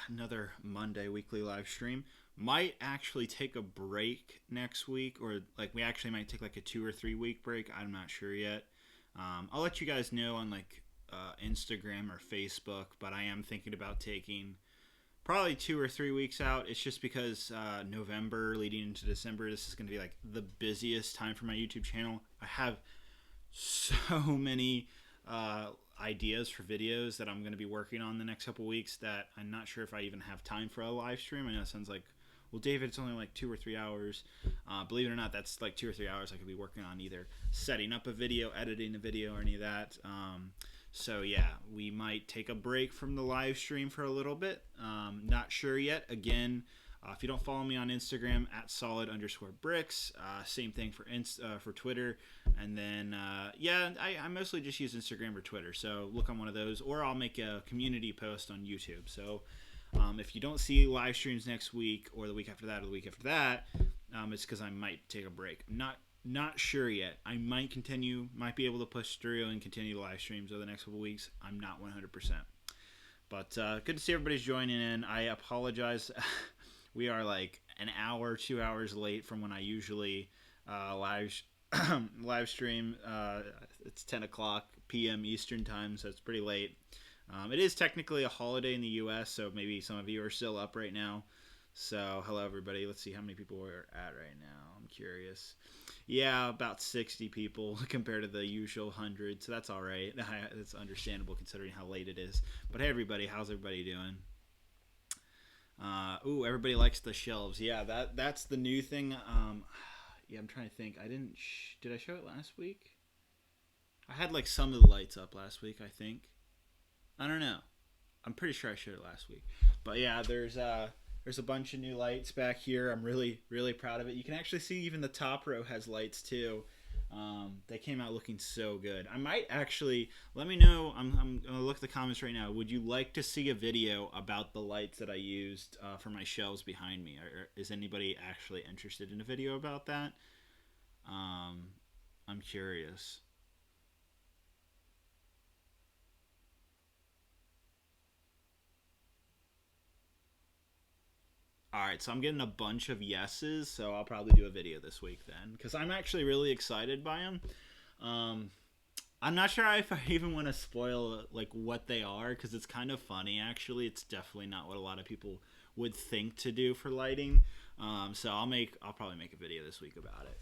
another Monday weekly live stream. Might actually take a break next week, or like we actually might take like a 2 or 3 week break. I'm not sure yet. I'll let you guys know on like Instagram or Facebook, but I am thinking about taking probably 2 or 3 weeks out. It's just because November leading into December, this is going to be like the busiest time for my YouTube channel. I have so many ideas for videos that I'm going to be working on the next couple weeks that I'm not sure if I even have time for a live stream. I know it sounds like, well, David, it's only like 2 or 3 hours. Believe it or not, that's like 2 or 3 hours I could be working on either setting up a video, editing a video, or any of that. So yeah, we might take a break from the live stream for a little bit. Not sure yet. Again, if you don't follow me on Instagram at solid_bricks, same thing for Twitter. And then, I mostly just use Instagram or Twitter. So look on one of those, or I'll make a community post on YouTube. So if you don't see live streams next week or the week after that or the week after that, it's because I might take a break. Not sure yet. I might might be able to push through and continue the live streams over the next couple weeks. I'm not 100%. But good to see everybody's joining in. I apologize. We are like an hour, 2 hours late from when I usually live stream. It's 10 o'clock p.m. Eastern time, so it's pretty late. It is technically a holiday in the U.S., so maybe some of you are still up right now. So, hello, everybody. Let's see how many people we're at right now. I'm curious. Yeah, about 60 people compared to the usual 100, so that's all right. It's understandable considering how late it is. But hey, everybody, how's everybody doing? Everybody likes the shelves. Yeah, that's the new thing. Yeah, I'm trying to think. Did I show it last week? I had like some of the lights up last week, I think. I don't know. I'm pretty sure I showed it last week. But yeah, there's a bunch of new lights back here. I'm really, really proud of it. You can actually see even the top row has lights too. They came out looking so good. I might actually, let me know, I'm going to look at the comments right now. Would you like to see a video about the lights that I used for my shelves behind me? Or is anybody actually interested in a video about that? I'm curious. Alright, so I'm getting a bunch of yeses, so I'll probably do a video this week then, because I'm actually really excited by them. I'm not sure if I even want to spoil like what they are, because it's kind of funny actually. It's definitely not what a lot of people would think to do for lighting. So I'll probably make a video this week about it.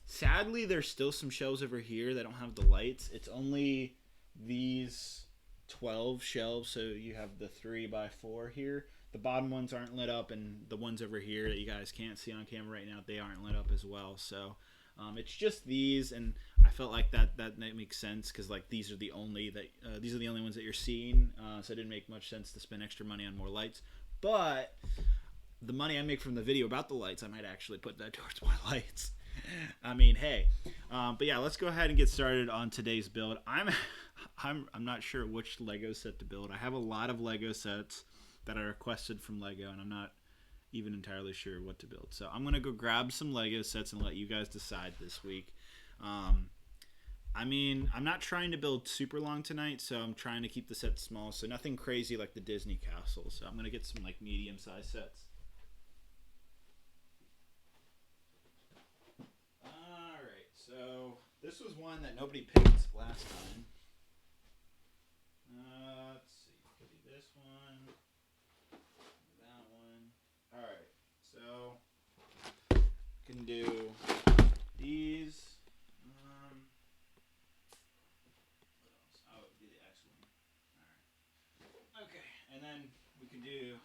Sadly, there's still some shelves over here that don't have the lights. It's only these 12 shelves, so you have the 3x4 here. The bottom ones aren't lit up, and the ones over here that you guys can't see on camera right now, they aren't lit up as well. So it's just these, and I felt like that makes sense, because like these are the only ones that you're seeing. So it didn't make much sense to spend extra money on more lights. But the money I make from the video about the lights, I might actually put that towards more lights. I mean, hey. But yeah, let's go ahead and get started on today's build. I'm not sure which Lego set to build. I have a lot of Lego sets that I requested from Lego, and I'm not even entirely sure what to build. So I'm going to go grab some Lego sets and let you guys decide this week. I mean, I'm not trying to build super long tonight, so I'm trying to keep the set small, so nothing crazy like the Disney castle. So I'm going to get some like medium-sized sets. Alright, so this was one that nobody picked last time. Let's see, could be this one. Alright, so can do these. What else? Oh, do the X-Wing. Alright. Okay, and then we can do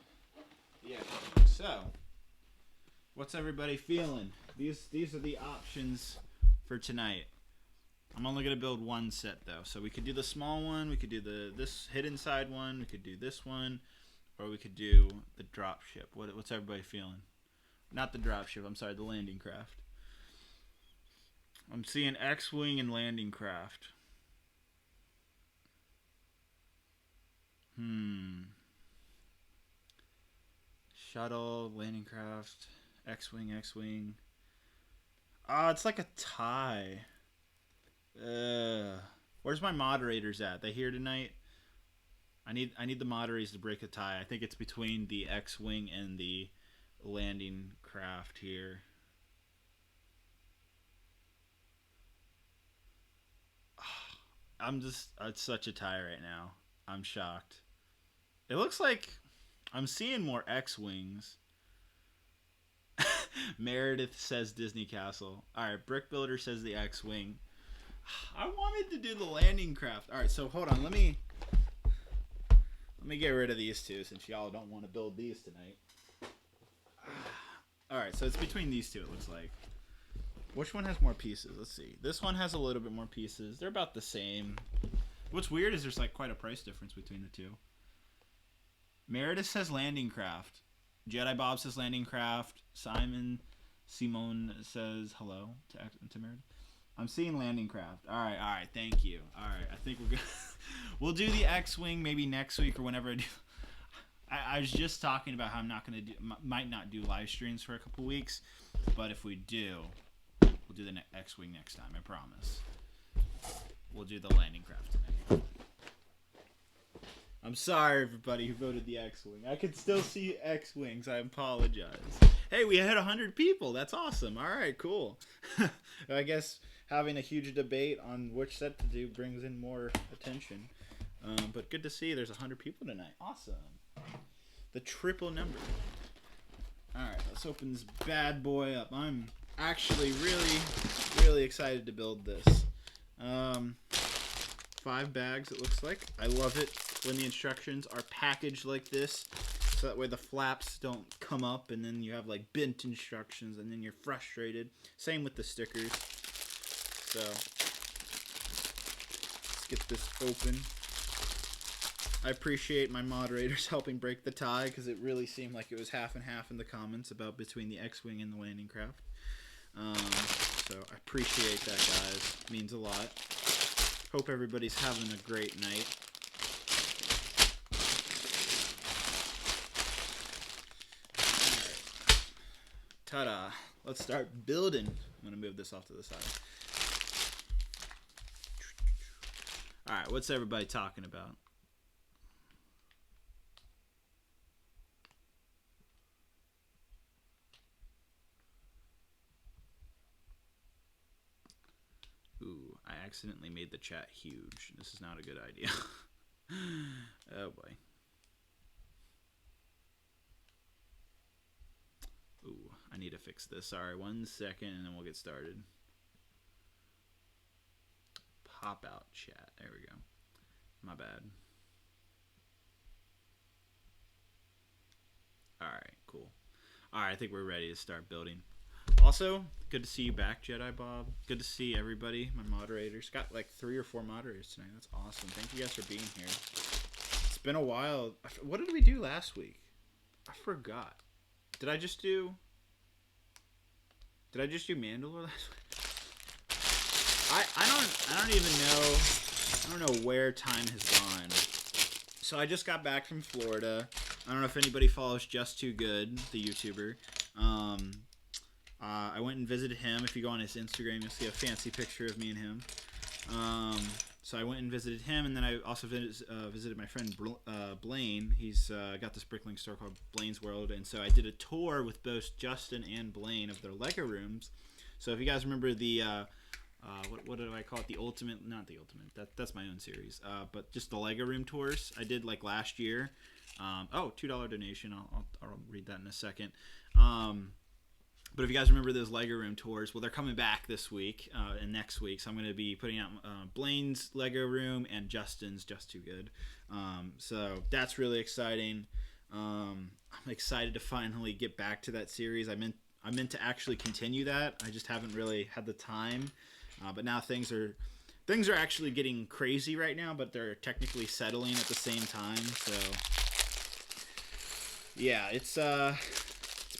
the X-Wing. So, what's everybody feeling? These are the options for tonight. I'm only going to build one set though. So we could do the small one, we could do this hidden side one, we could do this one. Or we could do the dropship. What's everybody feeling? Not the dropship, I'm sorry, the landing craft. I'm seeing X-Wing and landing craft. Shuttle, landing craft, X-Wing, X-Wing. It's like a tie. Where's my moderators at? They here tonight? I need the moderators to break a tie. I think it's between the X-wing and the landing craft here. It's such a tie right now. I'm shocked. It looks like I'm seeing more X-wings. Meredith says Disney Castle. All right, Brick Builder says the X-wing. I wanted to do the landing craft. All right, so hold on. Let me get rid of these two since y'all don't want to build these tonight. All right, so it's between these two. It looks like. Which one has more pieces? Let's see. This one has a little bit more pieces. They're about the same. What's weird is there's like quite a price difference between the two. Meredith says landing craft. Jedi Bob says landing craft. Simone says hello to Meredith. I'm seeing landing craft. All right. Thank you. All right, I think we're good. We'll do the X-wing maybe next week or whenever I do. I was just talking about how I'm not gonna might not do live streams for a couple weeks, but if we do, we'll do the X-wing next time. I promise. We'll do the landing craft tonight. I'm sorry, everybody who voted the X-wing. I can still see X-wings. I apologize. Hey, we had 100 people. That's awesome. All right, cool. I guess having a huge debate on which set to do brings in more attention. But good to see there's 100 people tonight. Awesome. The triple number. All right, let's open this bad boy up. I'm actually really excited to build this. 5 bags, it looks like. I love it when the instructions are packaged like this, so that way the flaps don't come up and then you have like bent instructions and then you're frustrated. Same with the stickers. So let's get this open. I appreciate my moderators helping break the tie because it really seemed like it was half and half in the comments about between the X-wing and the landing craft. So I appreciate that, guys. It means a lot. Hope everybody's having a great night. Ta-da. Let's start building. I'm going to move this off to the side. Alright, what's everybody talking about? Ooh, I accidentally made the chat huge. This is not a good idea. Oh boy. Ooh, I need to fix this. Sorry, 1 second and then we'll get started. Pop out chat. There we go. My bad. Alright, cool. Alright, I think we're ready to start building. Also, good to see you back, Jedi Bob. Good to see everybody, my moderators. Got like 3 or 4 moderators tonight. That's awesome. Thank you guys for being here. It's been a while. What did we do last week? I forgot. Did I just do Mandalorian last week? I don't even know. I don't know where time has gone. So I just got back from Florida. I don't know if anybody follows Just Too Good, the YouTuber. I went and visited him. If you go on his Instagram, you'll see a fancy picture of me and him. So I went and visited him, and then I also visited my friend Blaine. He's got this brickling store called Blaine's World, and so I did a tour with both Justin and Blaine of their Lego rooms. So if you guys remember the what do I call it? The ultimate, not the ultimate. That's my own series. But just the Lego room tours I did like last year. $2 donation. I'll read that in a second. But if you guys remember those Lego room tours, well, they're coming back this week and next week. So I'm going to be putting out Blaine's Lego room and Justin's Just Too Good. So that's really exciting. I'm excited to finally get back to that series. I meant to actually continue that. I just haven't really had the time. But now things are actually getting crazy right now, but they're technically settling at the same time. So yeah, it's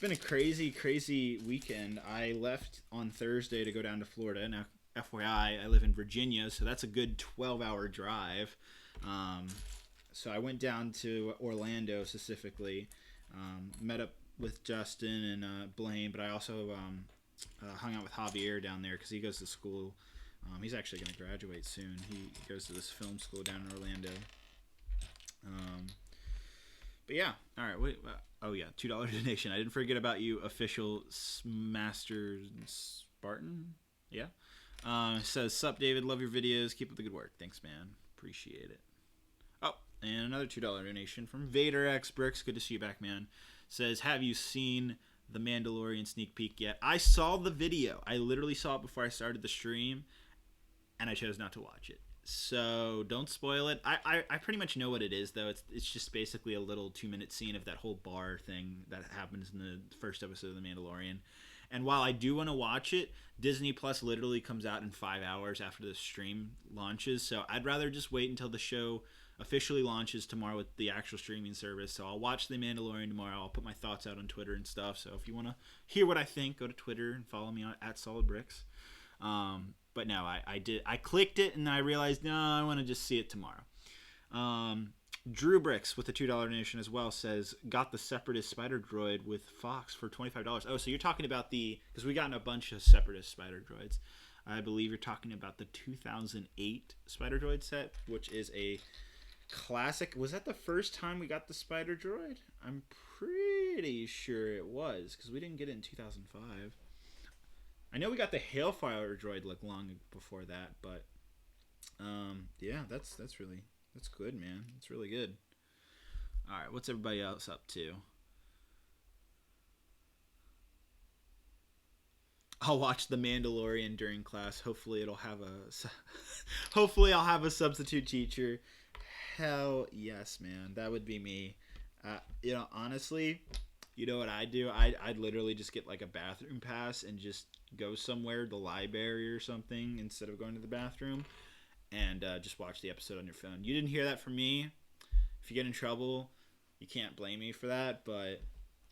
been a crazy weekend. I left on Thursday to go down to Florida. Now, FYI, I live in Virginia, so that's a good 12-hour drive. So I went down to Orlando specifically, met up with Justin and Blaine, but I also hung out with Javier down there because he goes to school. He's actually going to graduate soon. He goes to this film school down in Orlando. But yeah, all right. Wait, oh yeah, $2 donation. I didn't forget about you, official Master Spartan. Yeah. Says, sup, David. Love your videos. Keep up the good work. Thanks, man. Appreciate it. Oh, and another $2 donation from Vader X Brix. Good to see you back, man. Says, have you seen the Mandalorian sneak peek yet? I saw the video. I literally saw it before I started the stream, and I chose not to watch it. So don't spoil it. I pretty much know what it is, though. It's just basically a little 2-minute scene of that whole bar thing that happens in the first episode of The Mandalorian. And while I do want to watch it, Disney Plus literally comes out in 5 hours after the stream launches. So I'd rather just wait until the show officially launches tomorrow with the actual streaming service. So I'll watch The Mandalorian tomorrow. I'll put my thoughts out on Twitter and stuff. So if you want to hear what I think, go to Twitter and follow me at SolidBrix. But no, I clicked it and I realized, no, I want to just see it tomorrow. Drew Brix with the $2 donation as well says, got the Separatist Spider Droid with Fox for $25. Oh, so you're talking about because we got a bunch of Separatist Spider Droids. I believe you're talking about the 2008 Spider Droid set, which is a classic. Was that the first time we got the Spider Droid? I'm pretty sure it was, because we didn't get it in 2005. I know we got the Hailfire droid like long before that, but yeah, that's good, man. It's really good. All right, what's everybody else up to? I'll watch The Mandalorian during class. Hopefully I'll have a substitute teacher. Hell yes, man. That would be me. Honestly, you know what I'd do? I'd literally just get like a bathroom pass and just go somewhere, the library or something, instead of going to the bathroom, and just watch the episode on your phone. You didn't hear that from me. If you get in trouble, you can't blame me for that, but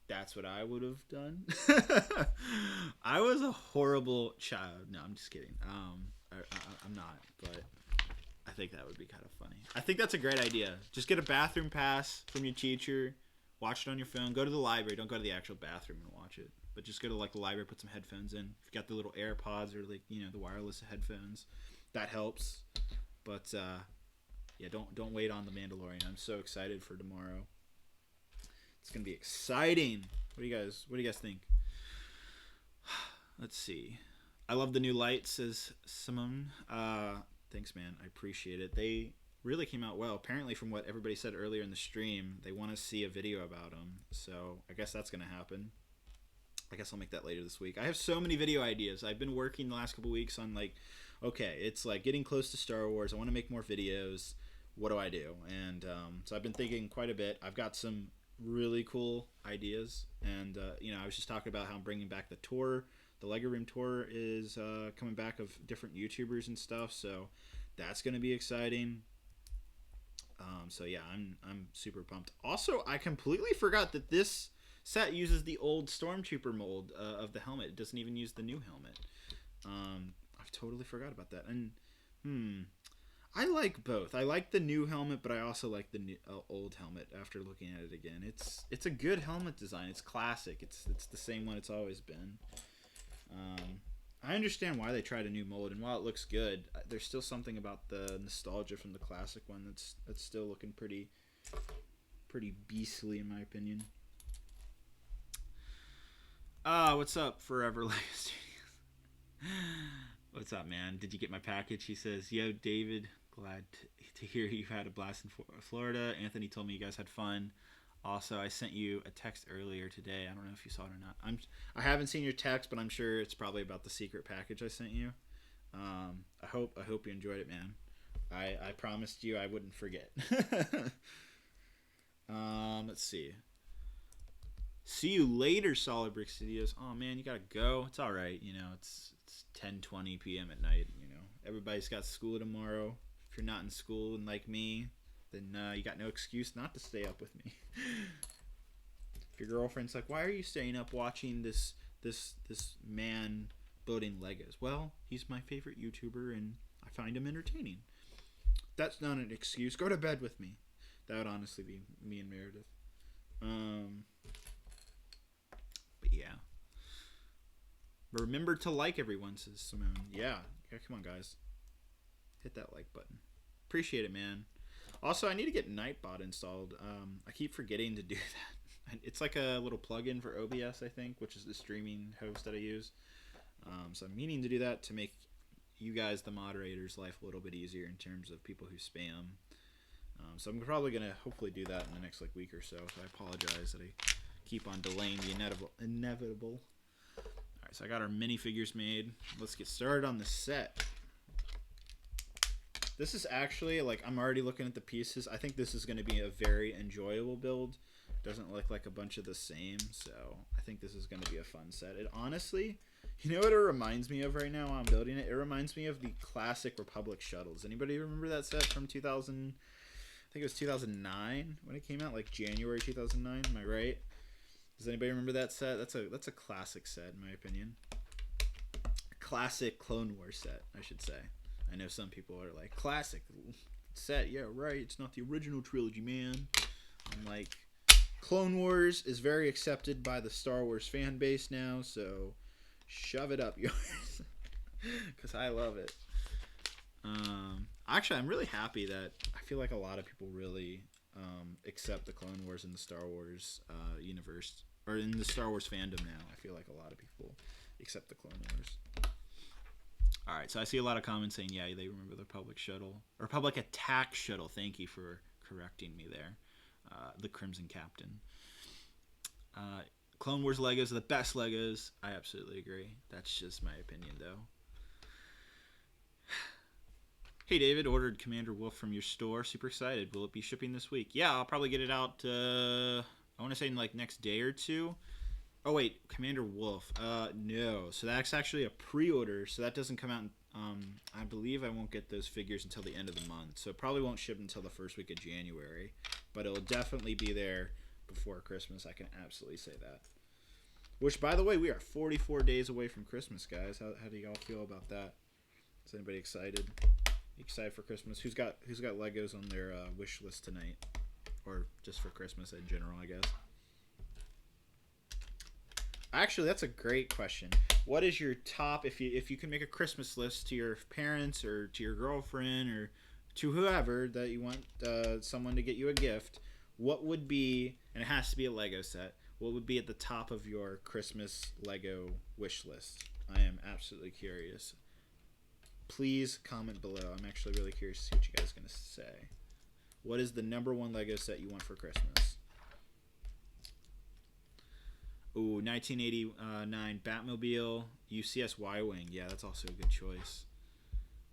that's what I would have done. I was a horrible child. No, I'm just kidding. I'm not, but I think that would be kind of funny. I think that's a great idea. Just get a bathroom pass from your teacher. Watch it on your phone. Go to the library. Don't go to the actual bathroom and watch it. But just go to like the library, put some headphones in. If you got the little AirPods or like, the wireless headphones, that helps. But yeah, don't wait on The Mandalorian. I'm so excited for tomorrow. It's gonna be exciting. What do you guys think? Let's see. I love the new lights, says Simone. Thanks, man. I appreciate it. They really came out well. Apparently, from what everybody said earlier in the stream, they want to see a video about them. So I guess that's going to happen. I guess I'll make that later this week. I have so many video ideas. I've been working the last couple weeks on okay, it's like getting close to Star Wars. I want to make more videos. What do I do? And so I've been thinking quite a bit. I've got some really cool ideas. And, I was just talking about how I'm bringing back the tour. The Lego Room tour is coming back of different YouTubers and stuff. So that's going to be exciting. So yeah, I'm super pumped. Also, I completely forgot that this set uses the old Stormtrooper mold of the helmet. It doesn't even use the new helmet. I've totally forgot about that. And I like both. I like the new helmet, but I also like the new, old helmet. After looking at it again, it's a good helmet design. It's classic. It's the same one it's always been. I understand why they tried a new mold, and while it looks good, there's still something about the nostalgia from the classic one that's still looking pretty beastly in my opinion. What's up, Forever Lego Studios? What's up, man? Did you get my package? He says, yo, David, glad to hear you had a blast in Florida. Anthony told me you guys had fun. Also, I sent you a text earlier today. I don't know if you saw it or not. I haven't seen your text, but I'm sure it's probably about the secret package I sent you. I hope you enjoyed it, man. I promised you I wouldn't forget. Let's see. See you later, Solid Brix Studios. Oh man, you gotta go. It's all right. It's 10:20 p.m. at night. Everybody's got school tomorrow. If you're not in school and like me, then you got no excuse not to stay up with me. If your girlfriend's like, why are you staying up watching this man building Legos? Well, he's my favorite YouTuber and I find him entertaining. That's not an excuse. Go to bed with me. That would honestly be me and Meredith. But yeah. Remember to like everyone, says Simone. Yeah, come on, guys. Hit that like button. Appreciate it, man. Also, I need to get Nightbot installed. I keep forgetting to do that. It's like a little plugin for OBS, I think, which is the streaming host that I use. So I'm meaning to do that to make you guys, the moderators, life a little bit easier in terms of people who spam. So I'm probably going to hopefully do that in the next week or so. So I apologize that I keep on delaying the inevitable. All right, so I got our minifigures made. Let's get started on the set. This is actually, I'm already looking at the pieces. I think this is going to be a very enjoyable build. Doesn't look like a bunch of the same, so I think this is going to be a fun set. It honestly, you know what it reminds me of right now while I'm building it? It reminds me of the classic Republic shuttles. Anybody remember that set from 2000? I think it was 2009 when it came out, like January 2009. Am I right? Does anybody remember that set? That's a classic set in my opinion. A classic Clone Wars set, I should say. I know some people are like, classic set, yeah, right. It's not the original trilogy, man. I'm like, Clone Wars is very accepted by the Star Wars fan base now, so shove it up yours. Because I love it. Actually, I'm really happy that I feel like a lot of people really accept the Clone Wars in the Star Wars universe, or in the Star Wars fandom now. I feel like a lot of people accept the Clone Wars. Alright, so I see a lot of comments saying, yeah, they remember the Republic shuttle. Republic attack shuttle. Thank you for correcting me there. The Crimson Captain. Clone Wars Legos are the best Legos. I absolutely agree. That's just my opinion, though. Hey, David, ordered Commander Wolf from your store. Super excited. Will it be shipping this week? Yeah, I'll probably get it out, I want to say in next day or two. Oh, wait, Commander Wolf. No. So that's actually a pre-order, so that doesn't come out. I believe I won't get those figures until the end of the month, so it probably won't ship until the first week of January. But it'll definitely be there before Christmas. I can absolutely say that. Which, by the way, we are 44 days away from Christmas, guys. How do y'all feel about that? Is anybody excited? Excited for Christmas? Who's got Legos on their wish list tonight, or just for Christmas in general, I guess? Actually, that's a great question. What is your top, if you can make a Christmas list to your parents or to your girlfriend or to whoever that you want someone to get you a gift, what would be, and it has to be a Lego set, what would be at the top of your Christmas Lego wish list? I am absolutely curious. Please comment below. I'm actually really curious to see what you guys are going to say. What is the #1 Lego set you want for Christmas? Ooh, 1989 Batmobile, UCS Y-Wing. Yeah, that's also a good choice.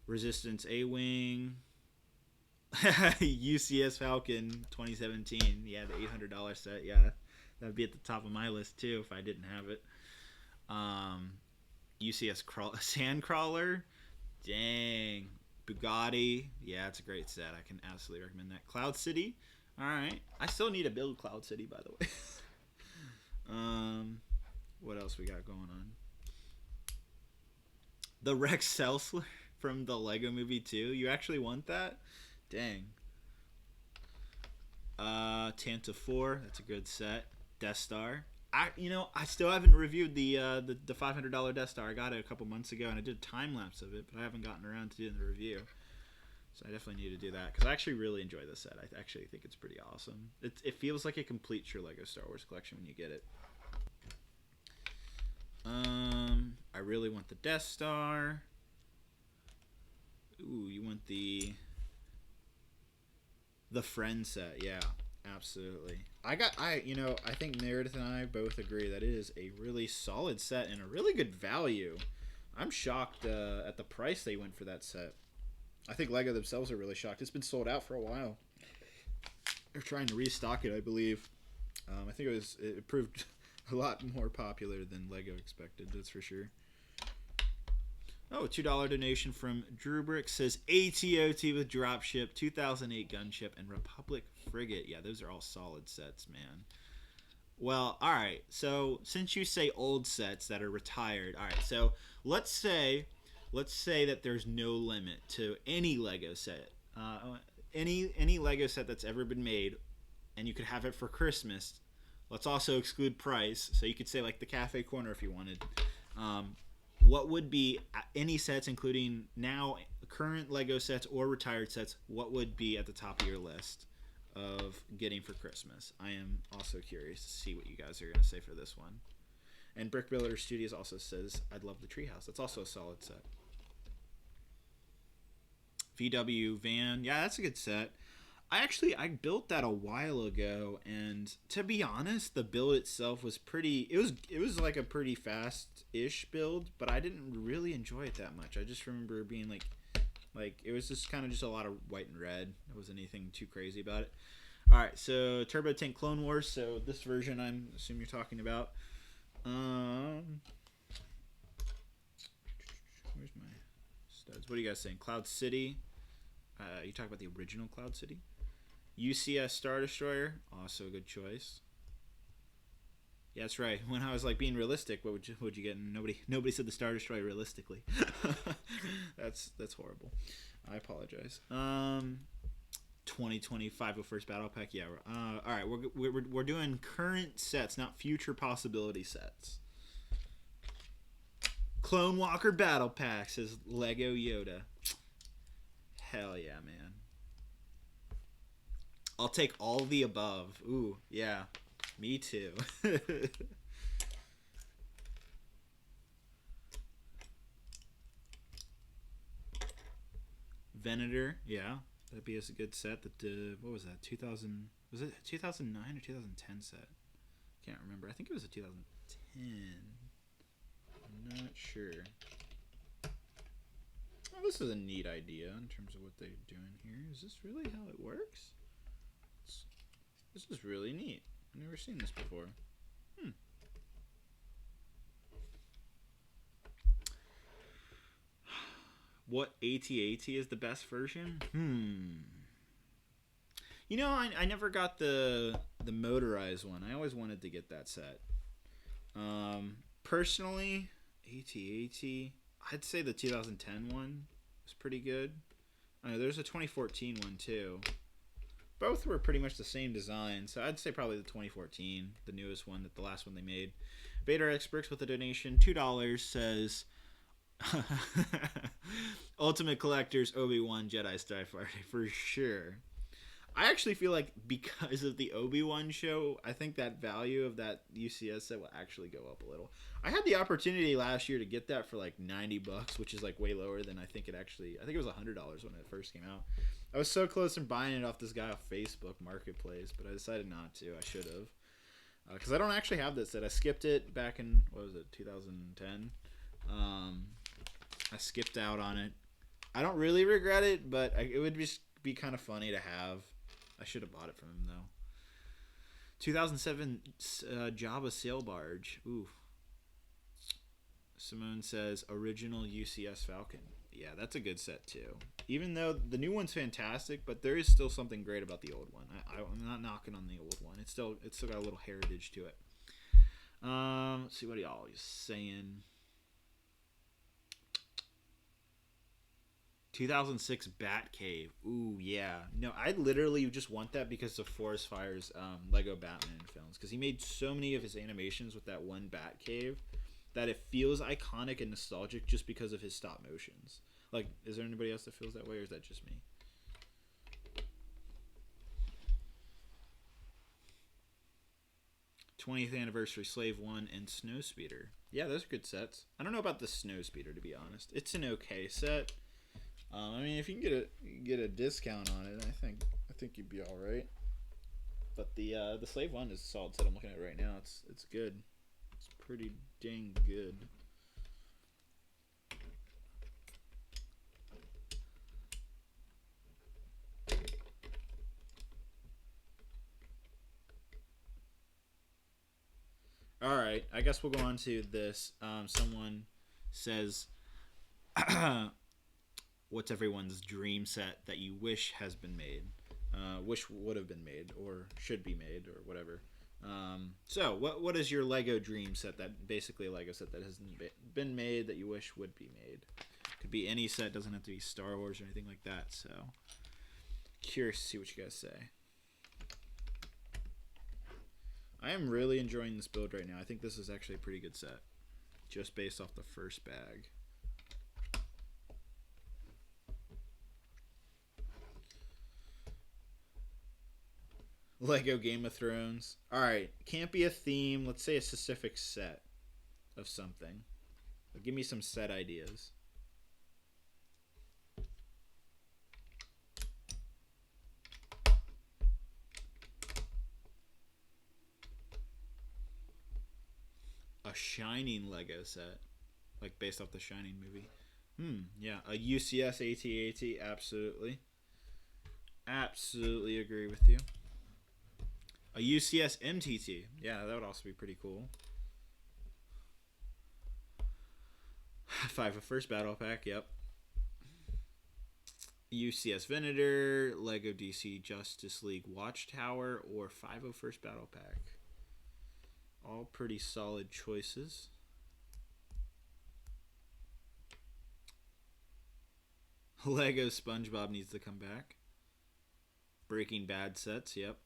Resistance A-Wing. UCS Falcon 2017. Yeah, the $800 set. Yeah, that would be at the top of my list too if I didn't have it. UCS Sandcrawler. Dang. Bugatti. Yeah, it's a great set. I can absolutely recommend that. Cloud City. All right. I still need to build Cloud City, by the way. What else we got going on? The Rex Seltzler from the Lego Movie 2. You actually want that? Dang. Tanta 4. That's a good set. Death Star. I still haven't reviewed the $500 Death Star. I got it a couple months ago, and I did a time lapse of it, but I haven't gotten around to doing the review. So I definitely need to do that because I actually really enjoy this set. I actually think it's pretty awesome. It feels like it completes your Lego Star Wars collection when you get it. I really want the Death Star. Ooh, you want the Friend set? Yeah, absolutely. I think Meredith and I both agree that it is a really solid set and a really good value. I'm shocked at the price they went for that set. I think Lego themselves are really shocked. It's been sold out for a while. They're trying to restock it, I believe. I think it proved a lot more popular than Lego expected, that's for sure. Oh, $2 donation from Drew Brix says ATOT with Dropship, 2008 Gunship, and Republic Frigate. Yeah, those are all solid sets, man. Well, all right. So since you say old sets that are retired, all right. So let's say that there's no limit to any Lego set, any Lego set that's ever been made, and you could have it for Christmas. Let's also exclude price. So you could say like the Cafe Corner if you wanted. What would be any sets, including now current Lego sets or retired sets, what would be at the top of your list of getting for Christmas? I am also curious to see what you guys are going to say for this one. And Brix Studios also says, I'd love the treehouse. That's also a solid set. VW van. Yeah, that's a good set. I built that a while ago, and to be honest, the build itself was pretty. It was like a pretty fast-ish build, but I didn't really enjoy it that much. I just remember being like it was just kind of just a lot of white and red. There wasn't anything too crazy about it. All right, so Turbo Tank Clone Wars. So this version, I'm assuming you're talking about. Where's my studs? What are you guys saying? Cloud City. You talk about the original Cloud City. UCS Star Destroyer, also a good choice. Yeah, that's right. When I was like being realistic, what would you get? And nobody said the Star Destroyer realistically. That's horrible. I apologize. 2020 501st Battle Pack. Yeah. All right. We're doing current sets, not future possibility sets. Clone Walker Battle Pack says Lego Yoda. Hell yeah, man. I'll take all the above. Ooh, yeah. Me too. Venator, yeah. That'd be a good set. What was that? 2000, was it 2009 or 2010 set? Can't remember. I think it was a 2010. I'm not sure. Oh, this is a neat idea in terms of what they're doing here. Is this really how it works? This is really neat. I've never seen this before. What AT-AT is the best version? You know, I never got the motorized one. I always wanted to get that set. Personally, AT-AT, I'd say the 2010 one was pretty good. There's a 2014 one too. Both were pretty much the same design, so I'd say probably the 2014, the newest one, the last one they made. Vader X Brix with a donation, $2, says Ultimate Collector's Obi-Wan Jedi Starfighter for sure. I actually feel like because of the Obi-Wan show, I think that value of that UCS set will actually go up a little. I had the opportunity last year to get that for like $90, which is like way lower than I think it was $100 when it first came out. I was so close to buying it off this guy off Facebook Marketplace, but I decided not to. I should have. Because I don't actually have that set. I skipped it back in, 2010? I skipped out on it. I don't really regret it, but it would just be kind of funny to have. I should have bought it from him, though. 2007 Jabba Sail Barge. Ooh. Simone says, original UCS Falcon. Yeah, that's a good set, too. Even though the new one's fantastic, but there is still something great about the old one. I'm not knocking on the old one. It's still got a little heritage to it. Let's see what y'all are saying. 2006 Batcave. Ooh, yeah. No, I literally just want that because of Forest Fire's Lego Batman films. Because he made so many of his animations with that one Batcave that it feels iconic and nostalgic just because of his stop motions. Like, is there anybody else that feels that way, or is that just me? '20th Anniversary Slave 1 and Snowspeeder. Yeah, those are good sets. I don't know about the Snowspeeder, to be honest. It's an okay set. I mean, if you can get a discount on it, I think you'd be all right. But the Slave 1 is a solid set. I'm looking at it right now. It's good. It's pretty dang good. All right, I guess we'll go on to this. Someone says, what's everyone's dream set that you wish has been made? Wish would have been made, or should be made, or whatever. So, what is your Lego dream set, that basically a Lego set that hasn't been made that you wish would be made? Could be any set, doesn't have to be Star Wars or anything like that. So, curious to see what you guys say. I am really enjoying this build right now. I think this is actually a pretty good set, just based off the first bag. Lego Game of Thrones. All right, can't be a theme. Let's say a specific set of something. Give me some set ideas. A Shining Lego set, like based off the Shining movie. Yeah, a UCS AT-AT, absolutely. Absolutely agree with you. A UCS MTT, yeah, that would also be pretty cool. 501st Battle Pack, yep. UCS Venator, Lego DC Justice League Watchtower, or 501st Battle Pack. All pretty solid choices. Lego SpongeBob needs to come back. Breaking Bad sets, yep.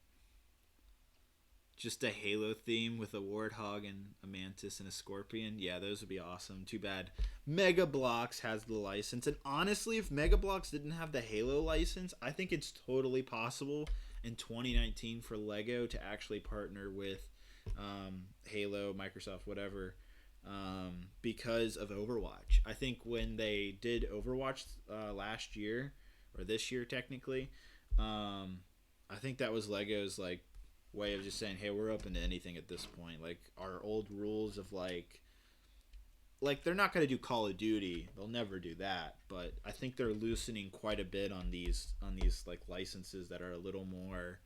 Just a Halo theme with a Warthog and a Mantis and a Scorpion. Yeah, those would be awesome. Too bad Mega Bloks has the license. And honestly, if Mega Bloks didn't have the Halo license, I think it's totally possible in 2019 for Lego to actually partner with Halo, Microsoft, whatever, because of Overwatch. I think when they did Overwatch last year, or this year technically, I think that was Lego's like way of just saying, hey, we're open to anything at this point. Like our old rules of like they're not going to do Call of Duty, they'll never do that, but I think they're loosening quite a bit on these like licenses that are a little more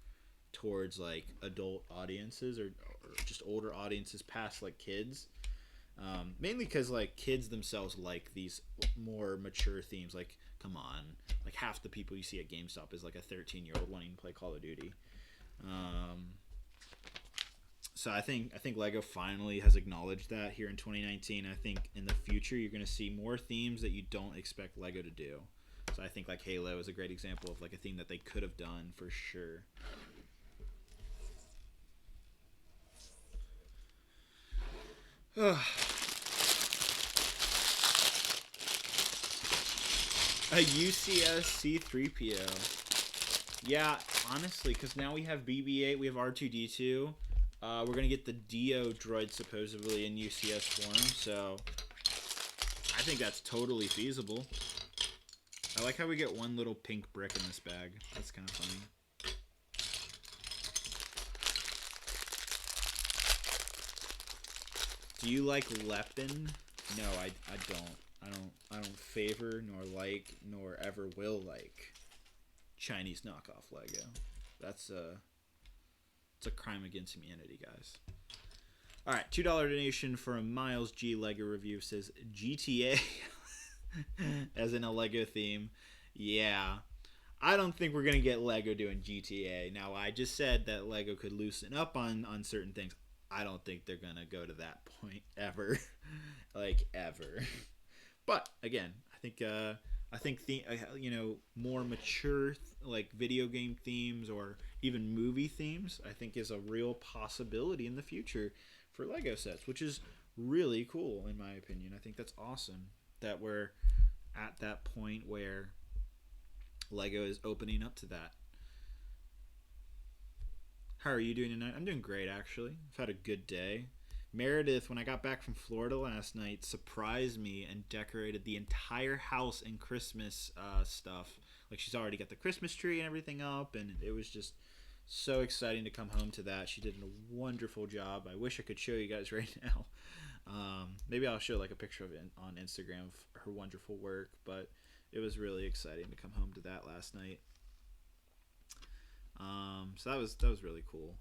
towards like adult audiences, or just older audiences past like kids, mainly because like kids themselves like these more mature themes. Like, come on, like half the people you see at GameStop is like a 13-year-old wanting to play Call of Duty. So I think Lego finally has acknowledged that here in 2019. I think in the future you're going to see more themes that you don't expect Lego to do. So I think like Halo is a great example of like a theme that they could have done for sure. A UCS C3PO. Yeah, honestly, because now we have BB-8, we have R2-D2. We're going to get the Dio droid supposedly in UCS form, so I think that's totally feasible. I like how we get one little pink brick in this bag. That's kind of funny. Do you like Lepin? No, I don't. I don't favor nor like nor ever will like Chinese knockoff Lego. It's a crime against humanity, guys. All right, $2 donation for a Miles G Lego review says GTA as in a Lego theme. Yeah. I don't think we're going to get Lego doing GTA. Now, I just said that Lego could loosen up on certain things. I don't think they're going to go to that point ever. Like, ever. But, again, I think more mature like video game themes or even movie themes, I think is a real possibility in the future for Lego sets, which is really cool in my opinion. I think that's awesome that we're at that point where Lego is opening up to that. How are you doing tonight? I'm doing great, actually. I've had a good day. Meredith, when I got back from Florida last night, surprised me and decorated the entire house in Christmas stuff. Like, she's already got the Christmas tree and everything up, and it was just so exciting to come home to that. She did a wonderful job. I wish I could show you guys right now. Maybe I'll show like a picture of it on Instagram of her wonderful work, but it was really exciting to come home to that last night. So that was really cool.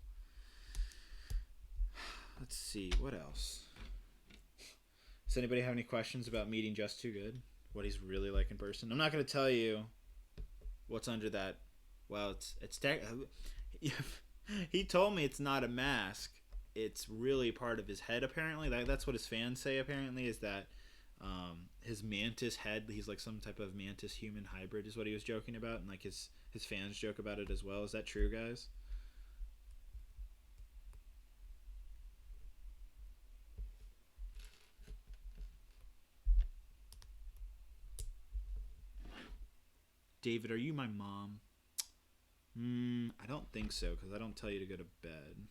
Let's see, what else? Does anybody have any questions about meeting Just Too Good? What he's really like in person? I'm not going to tell you what's under that. Well, it's he told me it's not a mask. It's really part of his head, apparently. That's what his fans say, apparently, is that his mantis head, he's like some type of mantis human hybrid is what he was joking about, and like his fans joke about it as well. Is that true, guys? David, are you my mom? I don't think so, because I don't tell you to go to bed.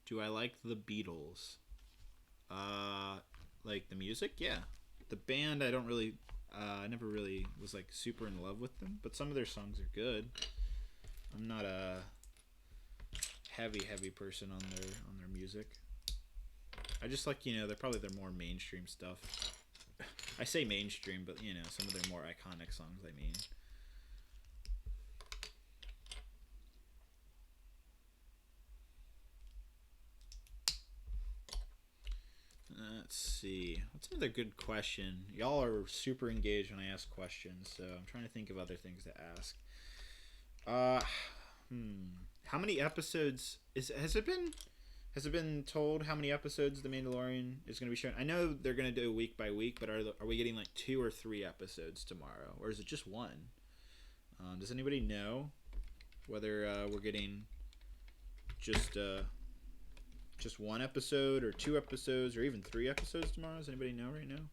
Do I like the Beatles? Like the music? Yeah. The band, I don't really... I never really was like super in love with them, but some of their songs are good. I'm not a heavy person on their music. I just like, you know, they're probably their more mainstream stuff. I say mainstream, but you know, some of their more iconic songs, I mean. Let's see. What's another good question? Y'all are super engaged when I ask questions, so I'm trying to think of other things to ask. How many episodes has it been told how many episodes The Mandalorian is going to be shown? I know they're going to do week by week, but are we getting like 2 or 3 episodes tomorrow, or is it just 1? Does anybody know whether we're getting just 1 episode or 2 episodes or even 3 episodes tomorrow? Does anybody know right now?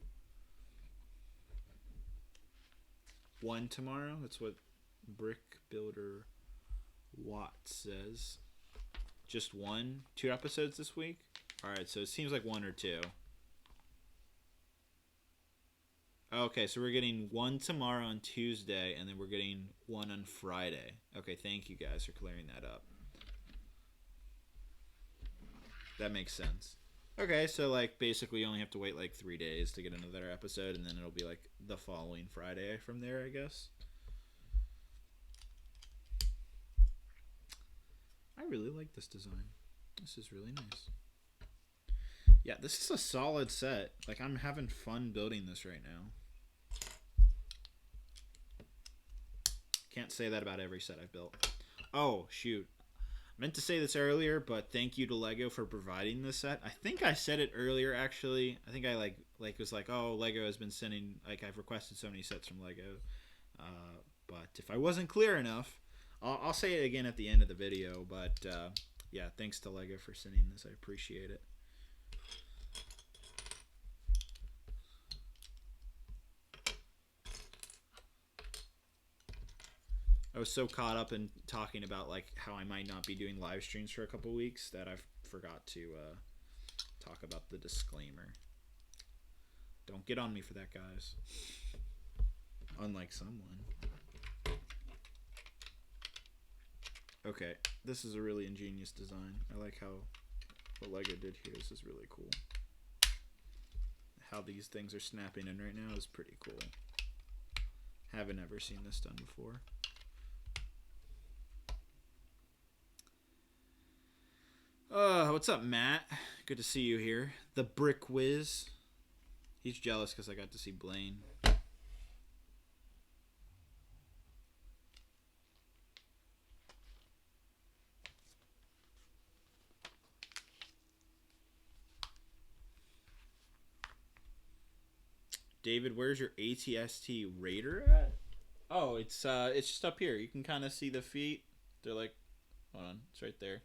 1 tomorrow? That's what Brick Builder Watt says. Just 1? 2 episodes this week? Alright, so it seems like 1 or 2. Okay, so we're getting 1 tomorrow on Tuesday, and then we're getting 1 on Friday. Okay, thank you guys for clearing that up. That makes sense. Okay, so like basically you only have to wait like 3 days to get another episode, and then it'll be like the following Friday from there, I guess. I really like this design. This is really nice. Yeah, this is a solid set. Like, I'm having fun building this right now. Can't say that about every set I've built. Oh, shoot. Meant to say this earlier, but thank you to Lego for providing this set. I think I said it earlier, actually. I think I like was like, oh, Lego has been sending, like, I've requested so many sets from Lego. But if I wasn't clear enough, I'll say it again at the end of the video. But yeah, thanks to Lego for sending this. I appreciate it. I was so caught up in talking about like how I might not be doing live streams for a couple weeks that I forgot to talk about the disclaimer. Don't get on me for that, guys. Unlike someone. Okay, this is a really ingenious design. I like how what Lego did here. This is really cool. How these things are snapping in right now is pretty cool. Haven't ever seen this done before. What's up, Matt? Good to see you here. The Brick Whiz. He's jealous because I got to see Blaine. David, where's your ATST Raider at? Oh, it's just up here. You can kind of see the feet. They're like, hold on, it's right there.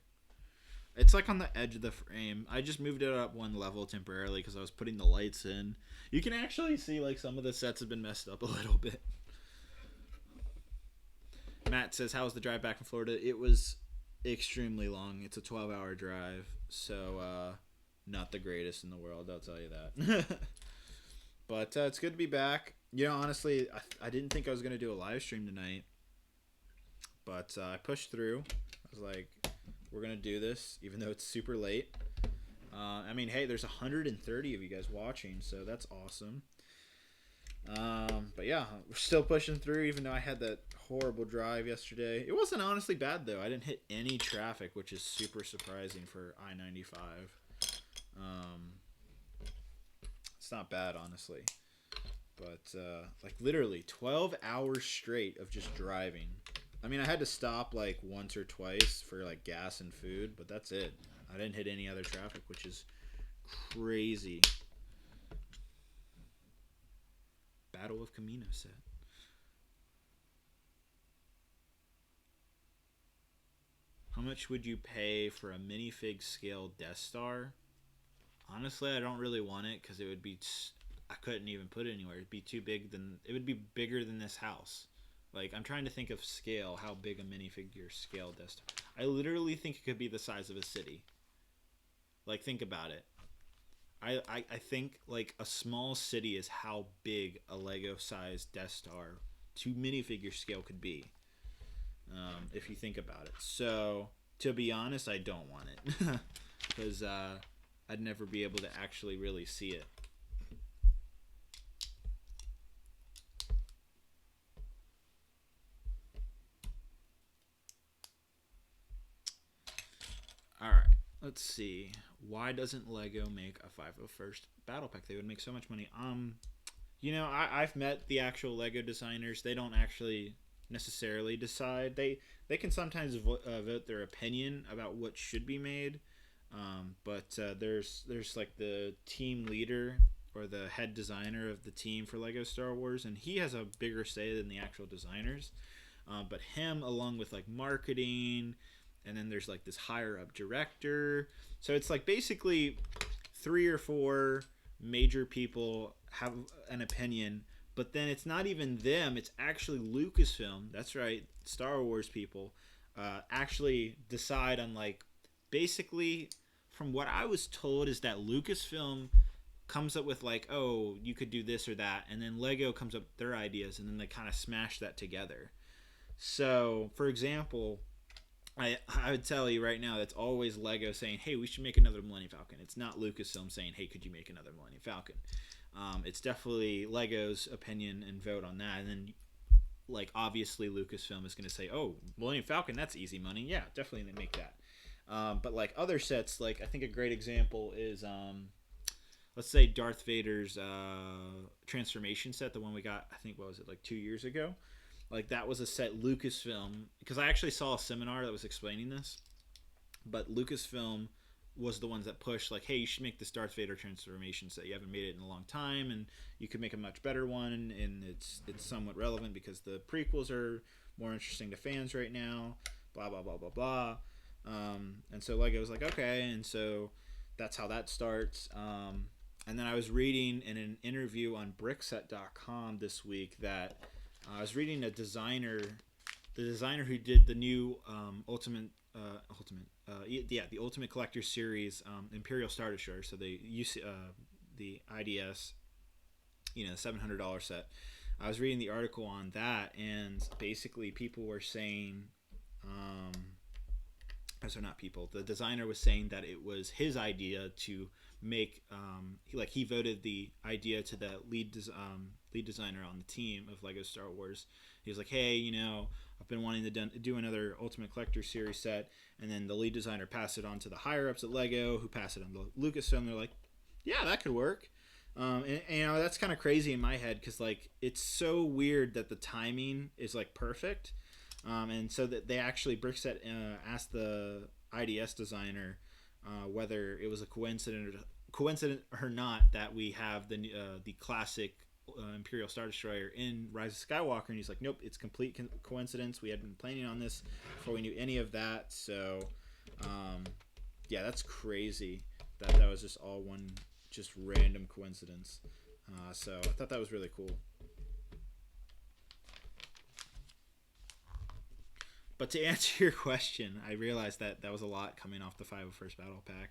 It's like on the edge of the frame. I just moved it up 1 level temporarily because I was putting the lights in. You can actually see like some of the sets have been messed up a little bit. Matt says, how was the drive back from Florida? It was extremely long. It's a 12-hour drive, so not the greatest in the world, I'll tell you that. But it's good to be back. You know, honestly, I didn't think I was going to do a live stream tonight, but I pushed through. I was like, we're going to do this, even though it's super late. I mean, hey, there's 130 of you guys watching, so that's awesome. But yeah, we're still pushing through, even though I had that horrible drive yesterday. It wasn't honestly bad, though. I didn't hit any traffic, which is super surprising for I-95. It's not bad, honestly. But, like, literally 12 hours straight of just driving. I mean, I had to stop like once or twice for like gas and food, but that's it. I didn't hit any other traffic, which is crazy. Battle of Camino set. How much would you pay for a minifig scale Death Star? Honestly, I don't really want it because it would be. I couldn't even put it anywhere. It'd be too big. It would be bigger than this house. Like I'm trying to think of scale, how big a minifigure scale desktop. I literally think it could be the size of a city. Like think about it. I think like a small city is how big a Lego sized Death Star to minifigure scale could be. If you think about it. So to be honest, I don't want it because I'd never be able to actually really see it. All right, let's see. Why doesn't Lego make a 501st Battle Pack? They would make so much money. I've met the actual Lego designers. They don't actually necessarily decide. They can sometimes vote their opinion about what should be made. But there's like the team leader or the head designer of the team for Lego Star Wars, and he has a bigger say than the actual designers. But him, along with like marketing, and then there's like this higher up director. So it's like basically 3 or 4 major people have an opinion, but then it's not even them. It's actually Lucasfilm. That's right, Star Wars people actually decide on like basically. From what I was told is that Lucasfilm comes up with like, oh, you could do this or that, and then Lego comes up with their ideas, and then they kind of smash that together. So, for example, I would tell you right now that's always Lego saying, hey, we should make another Millennium Falcon. It's not Lucasfilm saying, hey, could you make another Millennium Falcon? It's definitely Lego's opinion and vote on that, and then like obviously Lucasfilm is going to say, oh, Millennium Falcon, that's easy money. Yeah, definitely they make that. But like other sets, like I think a great example is let's say Darth Vader's transformation set, the one we got, I think, what was it, like 2 years ago? Like that was a set Lucasfilm, because I actually saw a seminar that was explaining this, but Lucasfilm was the ones that pushed like, hey, you should make this Darth Vader transformation set. You haven't made it in a long time, and you could make a much better one, and it's somewhat relevant because the prequels are more interesting to fans right now. Blah blah blah blah blah. And so Lego was like, okay, and so that's how that starts. And then I was reading in an interview on Brixset.com this week that I was reading the designer who did the new the Ultimate Collector Series Imperial Star Destroyer. So the IDS, $700 set. I was reading the article on that, and basically people were saying. The designer was saying that it was his idea to make he voted the idea to the lead designer on the team of Lego Star Wars. He was like, hey, I've been wanting to do another Ultimate Collector Series set, and then the lead designer passed it on to the higher ups at Lego, who passed it on to Lucasfilm. They're like, yeah, that could work. And that's kind of crazy in my head because like it's so weird that the timing is like perfect. And so that they actually Brickset asked the IDS designer whether it was a coincident or not that we have the classic Imperial Star Destroyer in Rise of Skywalker, and he's like, nope, it's complete coincidence. We had been planning on this before we knew any of that. So yeah, that's crazy that was just all one just random coincidence. So I thought that was really cool. But to answer your question, I realized that was a lot coming off the 501st Battle Pack.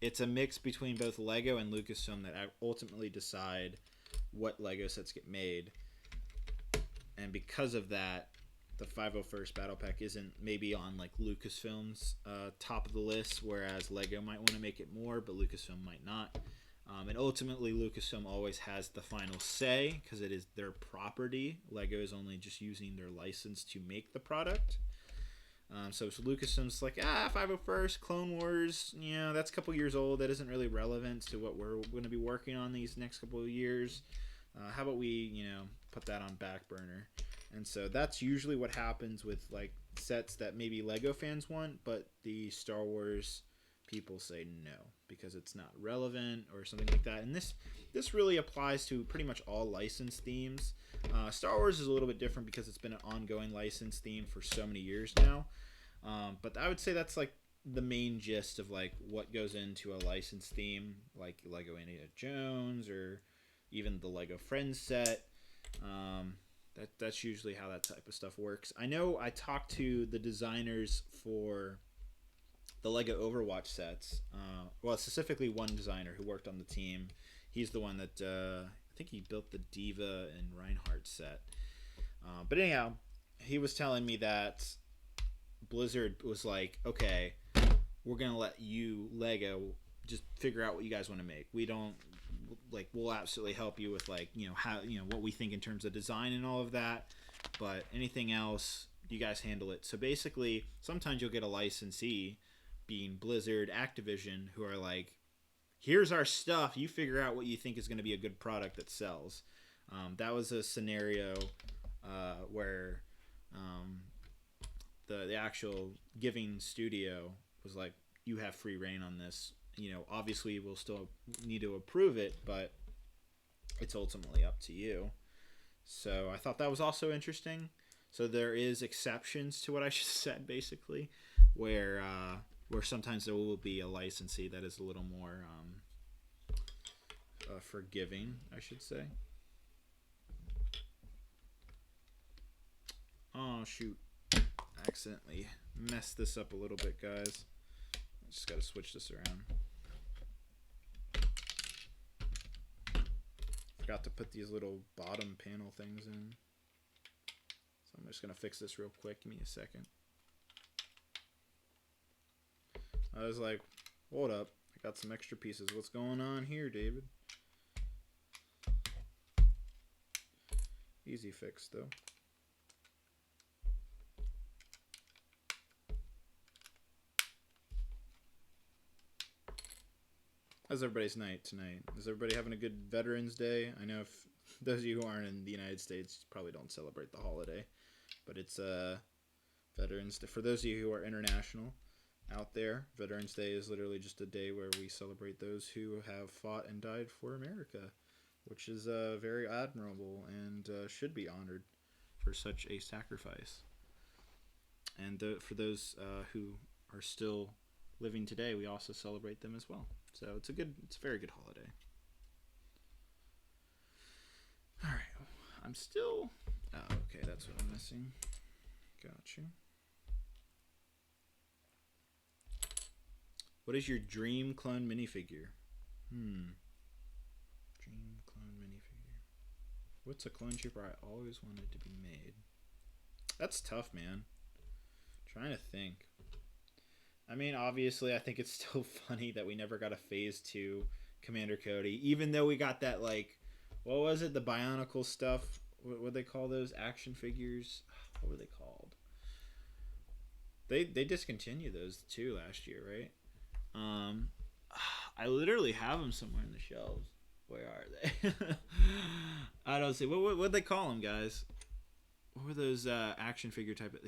It's a mix between both Lego and Lucasfilm that ultimately decide what Lego sets get made. And because of that, the 501st Battle Pack isn't maybe on like Lucasfilm's top of the list, whereas Lego might want to make it more, but Lucasfilm might not. And ultimately, Lucasfilm always has the final say because it is their property. Lego is only just using their license to make the product. So Lucasfilm's like, 501st, Clone Wars, that's a couple years old. That isn't really relevant to what we're going to be working on these next couple of years. How about we, put that on back burner? And so that's usually what happens with like sets that maybe Lego fans want, but the Star Wars people say no because it's not relevant or something like that. And this really applies to pretty much all licensed themes. Star Wars is a little bit different because it's been an ongoing licensed theme for so many years now. But I would say that's like the main gist of like what goes into a licensed theme, like Lego Indiana Jones or even the Lego Friends set. That's usually how that type of stuff works. I know I talked to the designers for the Lego Overwatch sets. Well, specifically one designer who worked on the team. He's the one that I think he built the Diva and Reinhardt set. But anyhow, he was telling me that Blizzard was like, okay, we're gonna let you Lego just figure out what you guys want to make. We don't like, we'll absolutely help you with like, how, what we think in terms of design and all of that, but anything else, you guys handle it. So basically, sometimes you'll get a licensee, being Blizzard, Activision, who are like, here's our stuff, you figure out what you think is going to be a good product that sells. That was a scenario where the actual giving studio was like, you have free reign on this. Obviously we'll still need to approve it, but it's ultimately up to you. So I thought that was also interesting. So there is exceptions to what I just said, basically, where sometimes there will be a licensee that is a little more forgiving, I should say. Oh shoot, accidentally messed this up a little bit, guys. Just gotta switch this around. Forgot to put these little bottom panel things in. So I'm just gonna fix this real quick. Give me a second. I was like, hold up. I got some extra pieces. What's going on here, David? Easy fix, though. How's everybody's night tonight? Is everybody having a good Veterans Day? I know if those of you who aren't in the United States probably don't celebrate the holiday, but it's Veterans Day. For those of you who are international out there, Veterans Day is literally just a day where we celebrate those who have fought and died for America, which is very admirable and should be honored for such a sacrifice. And for those who are still living today, we also celebrate them as well. So it's a very good holiday. All right, I'm still. Oh, okay, that's what I'm missing. Got you. What is your dream clone minifigure? Dream clone minifigure. What's a clone trooper I always wanted to be made? That's tough, man. Trying to think. I mean, obviously, I think it's still funny that we never got a Phase 2 Commander Cody, even though we got that, like, what was it? The Bionicle stuff? What they call those action figures? What were they called? They discontinued those too last year, right? I literally have them somewhere in the shelves. Where are they? I don't see. What they call them, guys? What were those action figure type of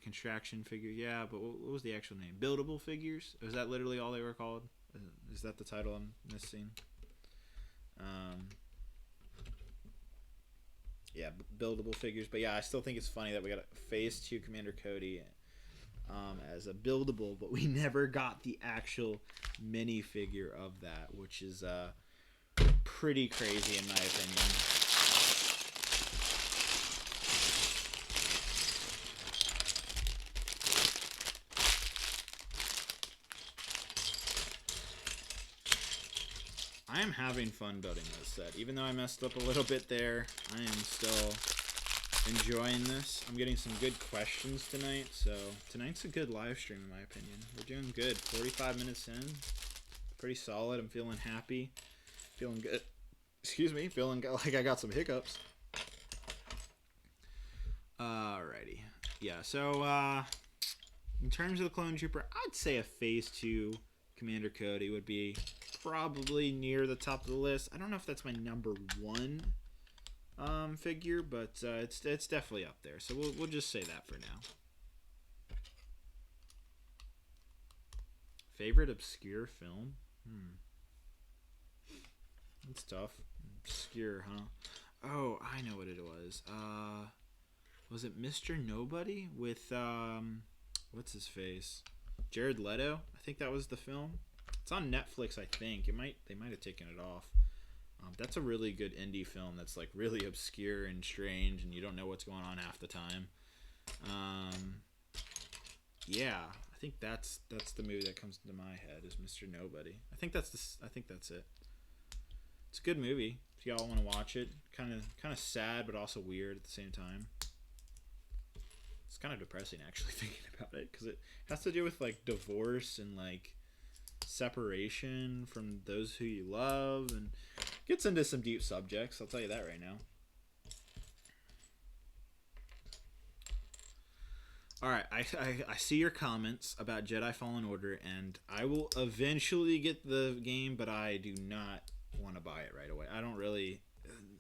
contraction figure? Yeah, but what was the actual name? Buildable figures? Was that literally all they were called? Is that the title I'm missing? Yeah, buildable figures. But yeah, I still think it's funny that we got a Phase 2 Commander Cody as a buildable, but we never got the actual minifigure of that, which is pretty crazy in my opinion. I am having fun building this set. Even though I messed up a little bit there, I am still enjoying this. I'm getting some good questions tonight, so tonight's a good live stream in my opinion. We're doing good. 45 minutes in. Pretty solid. I'm feeling happy. Feeling good. Excuse me. Feeling like I got some hiccups. Alrighty. Yeah, so in terms of the Clone Trooper, I'd say a Phase 2 Commander Cody would be probably near the top of the list. I don't know if that's my number one figure, but it's definitely up there. So we'll just say that for now. Favorite obscure film? That's tough. Obscure, huh? Oh, I know what it was it Mr. Nobody with what's his face? Jared Leto. I think that was the film. It's on Netflix, I think. They might have taken it off. That's a really good indie film that's like really obscure and strange, and you don't know what's going on half the time. Yeah, I think that's the movie that comes into my head is Mr. Nobody. I think that's it. It's a good movie if y'all want to watch it. Kind of sad, but also weird at the same time. It's kind of depressing actually thinking about it because it has to do with like divorce and like separation from those who you love, and gets into some deep subjects. I'll tell you that right now. All right, I see your comments about Jedi Fallen Order, and I will eventually get the game, but I do not want to buy it right away. I don't really.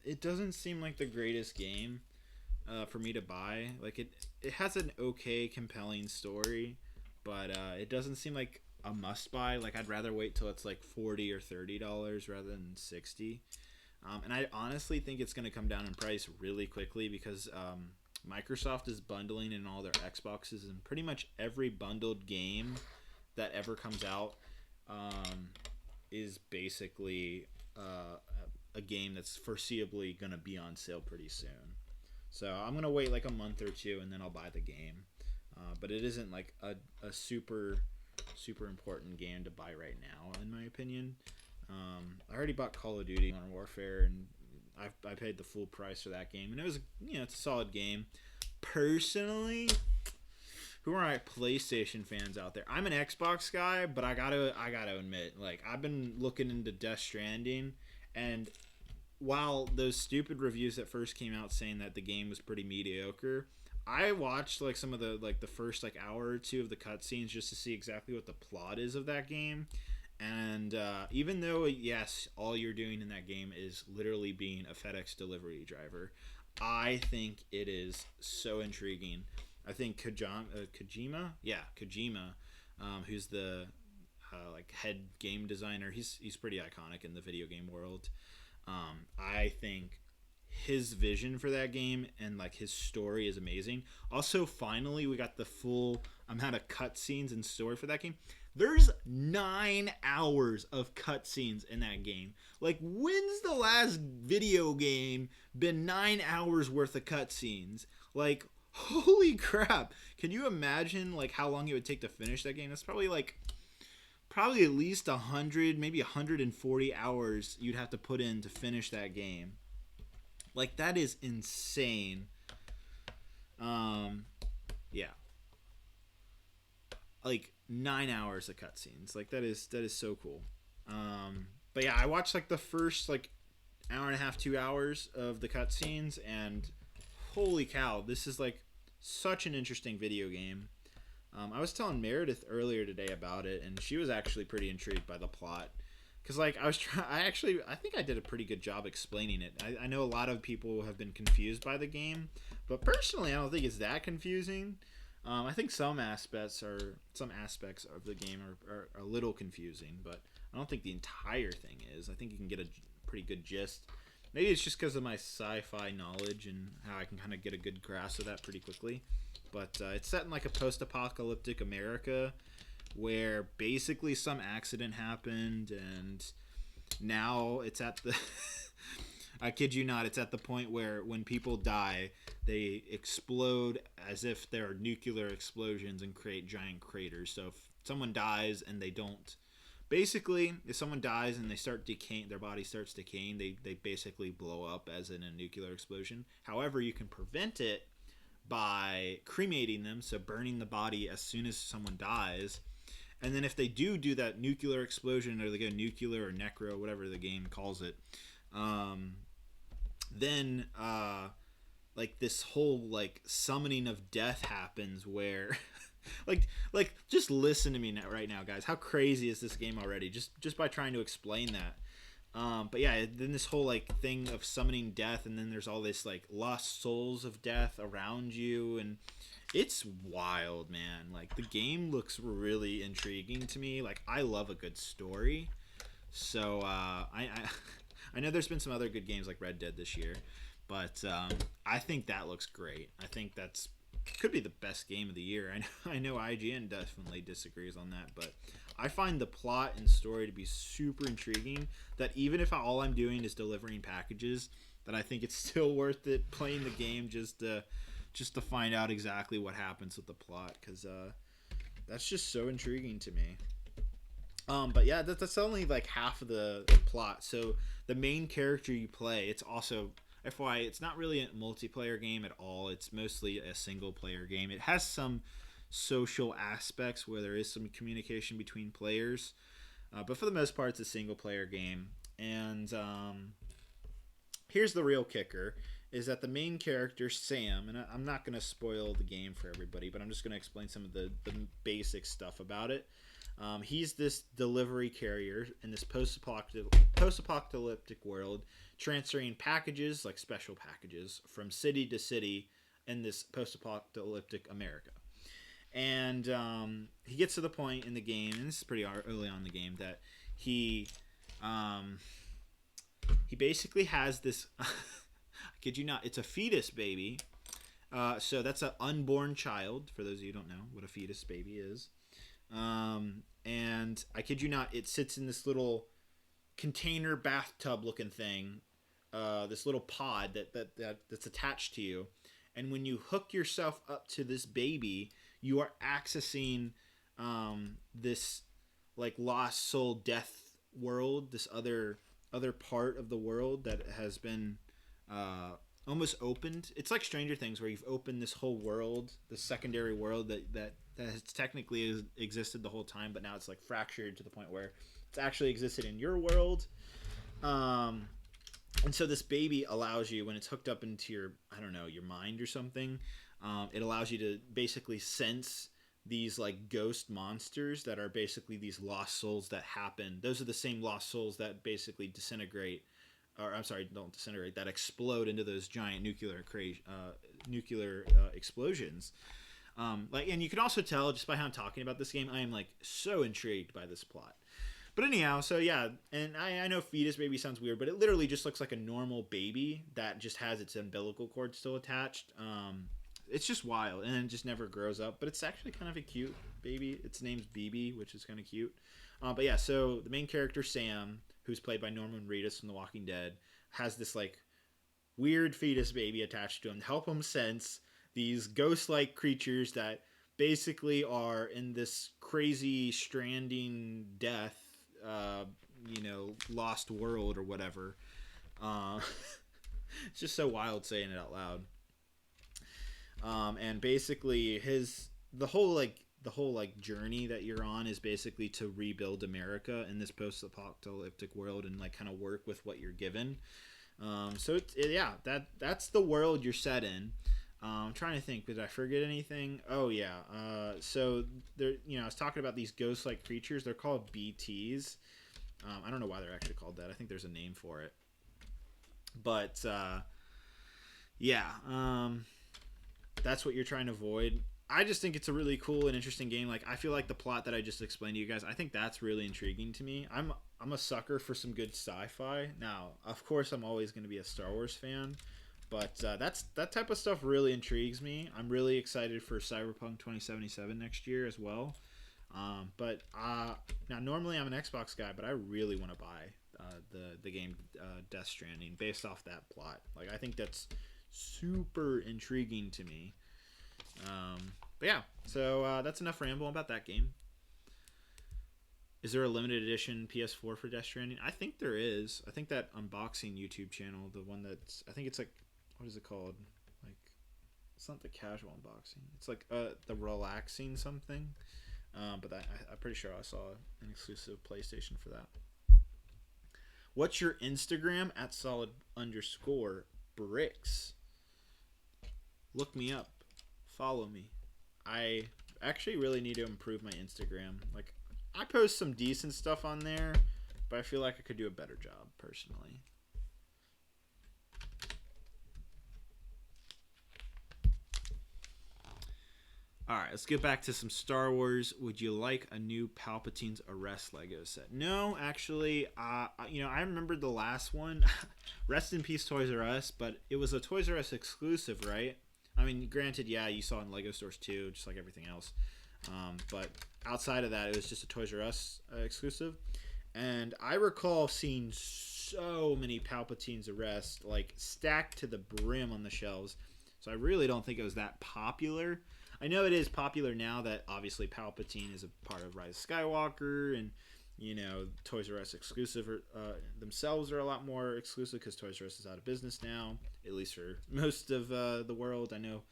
It doesn't seem like the greatest game for me to buy. Like it has an okay, compelling story, but it doesn't seem like a must buy. Like I'd rather wait till it's like $40 or $30 rather than $60. And I honestly think it's going to come down in price really quickly because Microsoft is bundling in all their Xboxes, and pretty much every bundled game that ever comes out is basically a game that's foreseeably going to be on sale pretty soon. So I'm going to wait like a month or two and then I'll buy the game. But it isn't like a super important game to buy right now, in my opinion. I already bought Call of Duty Modern Warfare, and I paid the full price for that game, and it was, it's a solid game. Personally, who are my PlayStation fans out there? I'm an Xbox guy, but I gotta admit, like I've been looking into Death Stranding, and while those stupid reviews that first came out saying that the game was pretty mediocre, I watched like some of the first like hour or two of the cutscenes just to see exactly what the plot is of that game. And even though, yes, all you're doing in that game is literally being a FedEx delivery driver, I think it is so intriguing. I think Kojima, who's the like head game designer, he's pretty iconic in the video game world. I think his vision for that game and like his story is amazing. Also, finally, we got the full amount of cutscenes and story for that game. There's 9 hours of cutscenes in that game. Like, when's the last video game been 9 hours worth of cutscenes? Like, holy crap. Can you imagine, like, how long it would take to finish that game? That's probably at least 100, maybe 140 hours you'd have to put in to finish that game. Like, that is insane. Yeah. Like, 9 hours of cutscenes. Like, that is so cool. But yeah, I watched like the first like hour and a half, 2 hours of the cutscenes, and holy cow, this is like such an interesting video game. I was telling Meredith earlier today about it, and she was actually pretty intrigued by the plot. Because like I think I did a pretty good job explaining it. I know a lot of people have been confused by the game, but personally, I don't think it's that confusing. I think some aspects of the game are a little confusing, but I don't think the entire thing is. I think you can get a pretty good gist. Maybe it's just because of my sci-fi knowledge and how I can kind of get a good grasp of that pretty quickly. But it's set in like a post-apocalyptic America where basically some accident happened, and now it's at the I kid you not, it's at the point where when people die, they explode as if there are nuclear explosions and create giant craters. So if someone dies and they don't, basically, if someone dies and they start decaying, their body starts decaying, they basically blow up as in a nuclear explosion. However, you can prevent it by cremating them, so burning the body as soon as someone dies. And then if they do that nuclear explosion, or they go nuclear or necro, whatever the game calls it, then like this whole like summoning of death happens where like just listen to me right now, guys. How crazy is this game already? Just by trying to explain that. But yeah, then this whole like thing of summoning death, and then there's all this like lost souls of death around you, and it's wild, man. Like the game looks really intriguing to me. Like I love a good story, so I know there's been some other good games like Red Dead this year, but I think that looks great. I think that's could be the best game of the year. I know IGN definitely disagrees on that, but I find the plot and story to be super intriguing. That even if all I'm doing is delivering packages, that I think it's still worth it playing the game just to find out exactly what happens with the plot, because that's just so intriguing to me. But yeah, that's only like half of the plot. So the main character you play, it's also FYI, it's not really a multiplayer game at all. It's mostly a single player game. It has some social aspects where there is some communication between players, but for the most part, it's a single player game. And here's the real kicker: is that the main character Sam, and I'm not going to spoil the game for everybody, but I'm just going to explain some of the basic stuff about it. He's this delivery carrier in this post-apocalyptic world, transferring packages, like special packages, from city to city in this post-apocalyptic America. And he gets to the point in the game, and this is pretty early on in the game, that he basically has this I kid you not, it's a fetus baby. So that's an unborn child, for those of you who don't know what a fetus baby is. And I kid you not, it sits in this little container bathtub looking thing, this little pod that's attached to you. And when you hook yourself up to this baby, you are accessing this like lost soul death world, this other part of the world that has been almost opened. It's like Stranger Things, where you've opened this whole world, the secondary world that has technically existed the whole time, but now it's like fractured to the point where it's actually existed in your world. And so this baby allows you, when it's hooked up into your, I don't know, your mind or something, it allows you to basically sense these like ghost monsters that are basically these lost souls that happen. Those are the same lost souls that basically disintegrate, or I'm sorry, don't disintegrate, that explode into those giant nuclear explosions. And you can also tell just by how I'm talking about this game, I am like so intrigued by this plot. But anyhow, so yeah, and I know fetus baby sounds weird, but it literally just looks like a normal baby that just has its umbilical cord still attached. It's just wild, and it just never grows up. But it's actually kind of a cute baby. Its name's BB, which is kind of cute. But yeah, so the main character Sam, who's played by Norman Reedus from The Walking Dead, has this like weird fetus baby attached to him to help him sense these ghost-like creatures that basically are in this crazy stranding death, lost world or whatever. It's just so wild saying it out loud. And basically the whole journey that you're on is basically to rebuild America in this post-apocalyptic world and like kind of work with what you're given. That's the world you're set in. I'm trying to think, did I forget anything? Oh yeah. So there, I was talking about these ghost-like creatures. They're called BTs. I don't know why they're actually called that. I think there's a name for it. But that's what you're trying to avoid. I just think it's a really cool and interesting game. Like, I feel like the plot that I just explained to you guys, I think that's really intriguing to me. I'm a sucker for some good sci-fi. Now, of course, I'm always going to be a Star Wars fan, but that type of stuff really intrigues me. I'm really excited for Cyberpunk 2077 next year as well. But now normally I'm an Xbox guy, but I really want to buy the game Death Stranding based off that plot. Like, I think that's super intriguing to me. But yeah, so that's enough ramble about that game. Is there a limited edition PS4 for Death Stranding? I think there is. I think that unboxing YouTube channel, the one that's, I think it's like, what is it called? Like, it's not the casual unboxing. It's like the relaxing something. But I'm pretty sure I saw an exclusive PlayStation for that. What's your Instagram? @solid_bricks. Look me up. Follow me. I actually really need to improve my Instagram. Like, I post some decent stuff on there, but I feel like I could do a better job personally. Alright, let's get back to some Star Wars. Would you like a new Palpatine's Arrest Lego set? No, actually, I remember the last one. Rest in peace, Toys R Us, but it was a Toys R Us exclusive, right? I mean, granted, yeah, you saw in Lego stores too, just like everything else. But outside of that, it was just a Toys R Us exclusive. And I recall seeing so many Palpatine's arrests, like stacked to the brim on the shelves. So I really don't think it was that popular. I know it is popular now that obviously Palpatine is a part of Rise of Skywalker, and you know Toys R Us exclusive themselves are a lot more exclusive because Toys R Us is out of business now, at least for most of the world. I know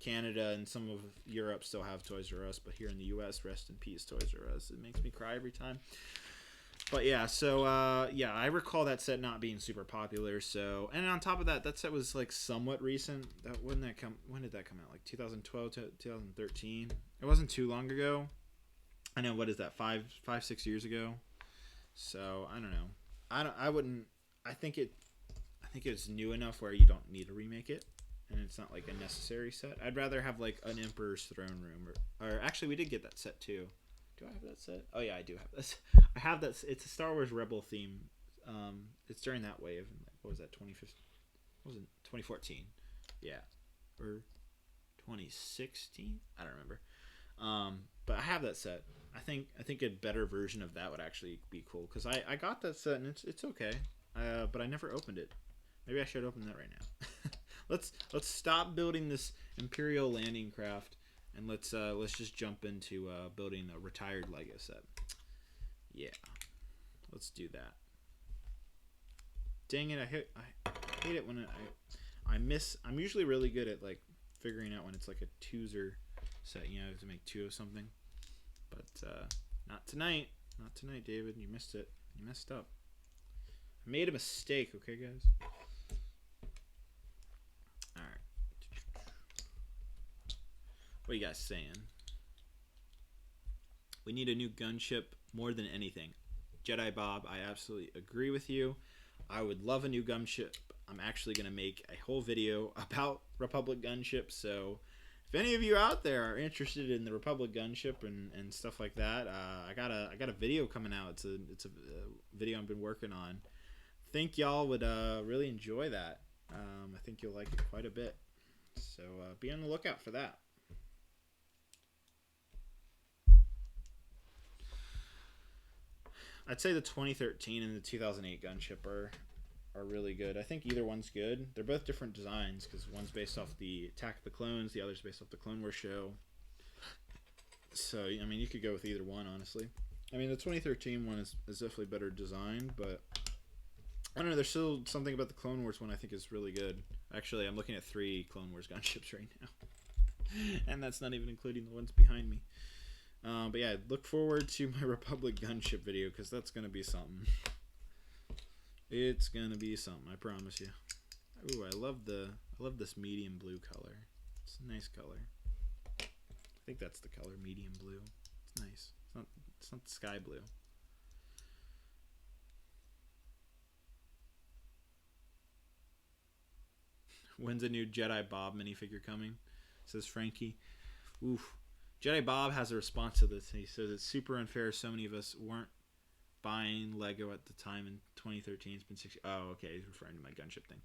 Canada and some of Europe still have Toys R Us, but here in the U.S., rest in peace, Toys R Us. It makes me cry every time. But yeah, so yeah, I recall that set not being super popular. So, and on top of that, that set was like somewhat recent. When did that come out? Like 2012 to 2013. It wasn't too long ago. I know, what is that? 6 years ago. So I don't know. I think it's new enough where you don't need to remake it, and it's not like a necessary set. I'd rather have like an Emperor's Throne Room, or actually we did get that set too. Do I have that set? Oh yeah, I do have this. I have that. It's a Star Wars Rebel theme. It's during that wave. What was that? 2015? What was it? 2014? Yeah, or 2016? I don't remember. But I have that set. I think a better version of that would actually be cool because I got that set and it's okay. But I never opened it. Maybe I should open that right now. let's stop building this Imperial landing craft. And let's just jump into building a retired Lego set. Yeah, let's do that. Dang it! I hate it when I miss. I'm usually really good at like figuring out when it's like a twoozer set. You know, to make two of something. But not tonight. Not tonight, David. You missed it. You messed up. I made a mistake. Okay, guys. All right. What are you guys saying? We need a new gunship more than anything. Jedi Bob, I absolutely agree with you. I would love a new gunship. I'm actually going to make a whole video about Republic gunships. So if any of you out there are interested in the Republic gunship and stuff like that, I got a video coming out. It's a video I've been working on. I think y'all would really enjoy that. I think you'll like it quite a bit. So be on the lookout for that. I'd say the 2013 and the 2008 gunship are really good. I think either one's good. They're both different designs because one's based off the Attack of the Clones, the other's based off the Clone Wars show. So, I mean, you could go with either one, honestly. I mean, the 2013 one is definitely better designed, but I don't know. There's still something about the Clone Wars one I think is really good. Actually, I'm looking at 3 Clone Wars gunships right now. And that's not even including the ones behind me. But yeah, look forward to my Republic gunship video because that's gonna be something. It's gonna be something, I promise you. Ooh, I love this medium blue color. It's a nice color. I think that's the color, medium blue. It's nice. It's not sky blue. When's a new Jedi Bob minifigure coming? Says Frankie. Oof. Jedi Bob has a response to this. He says it's super unfair. So many of us weren't buying Lego at the time in 2013. It's been 6 years. Oh, okay. He's referring to my gunship thing.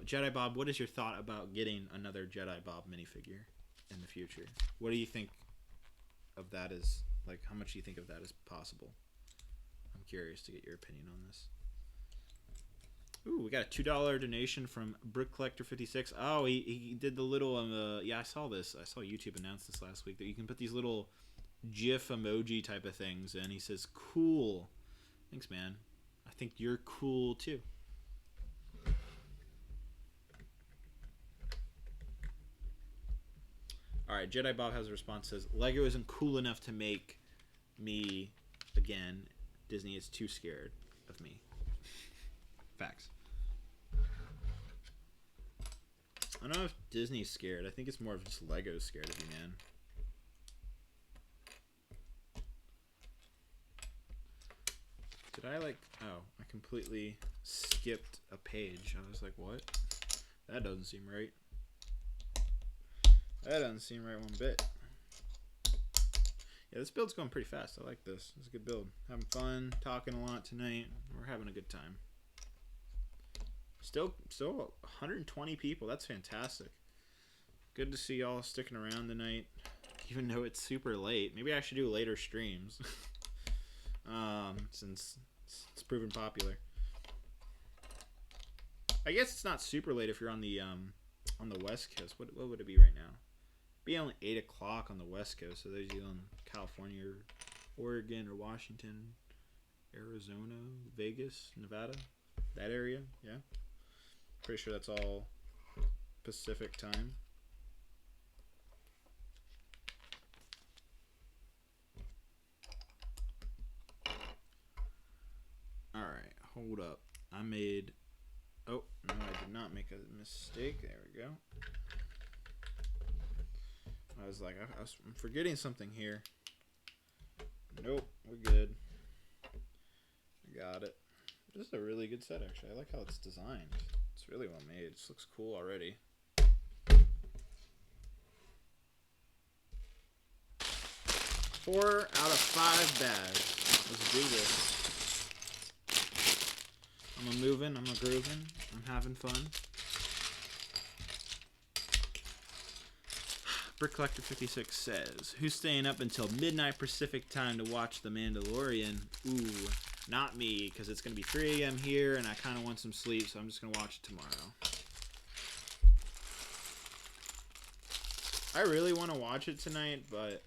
Jedi Bob, what is your thought about getting another Jedi Bob minifigure in the future? What do you think of that as, like, how much do you think of that as possible? I'm curious to get your opinion on this. Ooh, we got a $2 donation from Brick Collector 56. Oh, he did the little yeah, I saw this. I saw YouTube announce this last week that you can put these little GIF emoji type of things, and he says, "Cool." Thanks, man. I think you're cool too. All right, Jedi Bob has a response. Says Lego isn't cool enough to make me again. Disney is too scared of me. Facts. I don't know if Disney's scared. I think it's more of just Lego's scared of you, man. Did I like... Oh, I completely skipped a page. I was like, what? That doesn't seem right. That doesn't seem right one bit. Yeah, this build's going pretty fast. I like this. It's a good build. Having fun, talking a lot tonight. We're having a good time. Still 120 people. That's fantastic. Good to see y'all sticking around tonight, even though it's super late. Maybe I should do later streams, since it's proven popular. I guess it's not super late if you're on the West Coast. What would it be right now? It'd be only 8 o'clock on the West Coast. So those of you in California, or Oregon, or Washington, Arizona, Vegas, Nevada, that area, yeah. Pretty sure that's all Pacific time. All right, hold up. I made. Oh no, I did not make a mistake. There we go. I was like, I'm forgetting something here. Nope, we're good. I got it. This is a really good set, actually. I like how it's designed. It's really well made. This looks cool already. 4 out of 5 bags. Let's do this. I'm a moving, I'm a grooving, I'm having fun. Brick Collector 56 says, who's staying up until midnight Pacific time to watch The Mandalorian? Ooh, not me, because it's going to be 3 a.m. here, and I kind of want some sleep, so I'm just going to watch it tomorrow. I really want to watch it tonight, but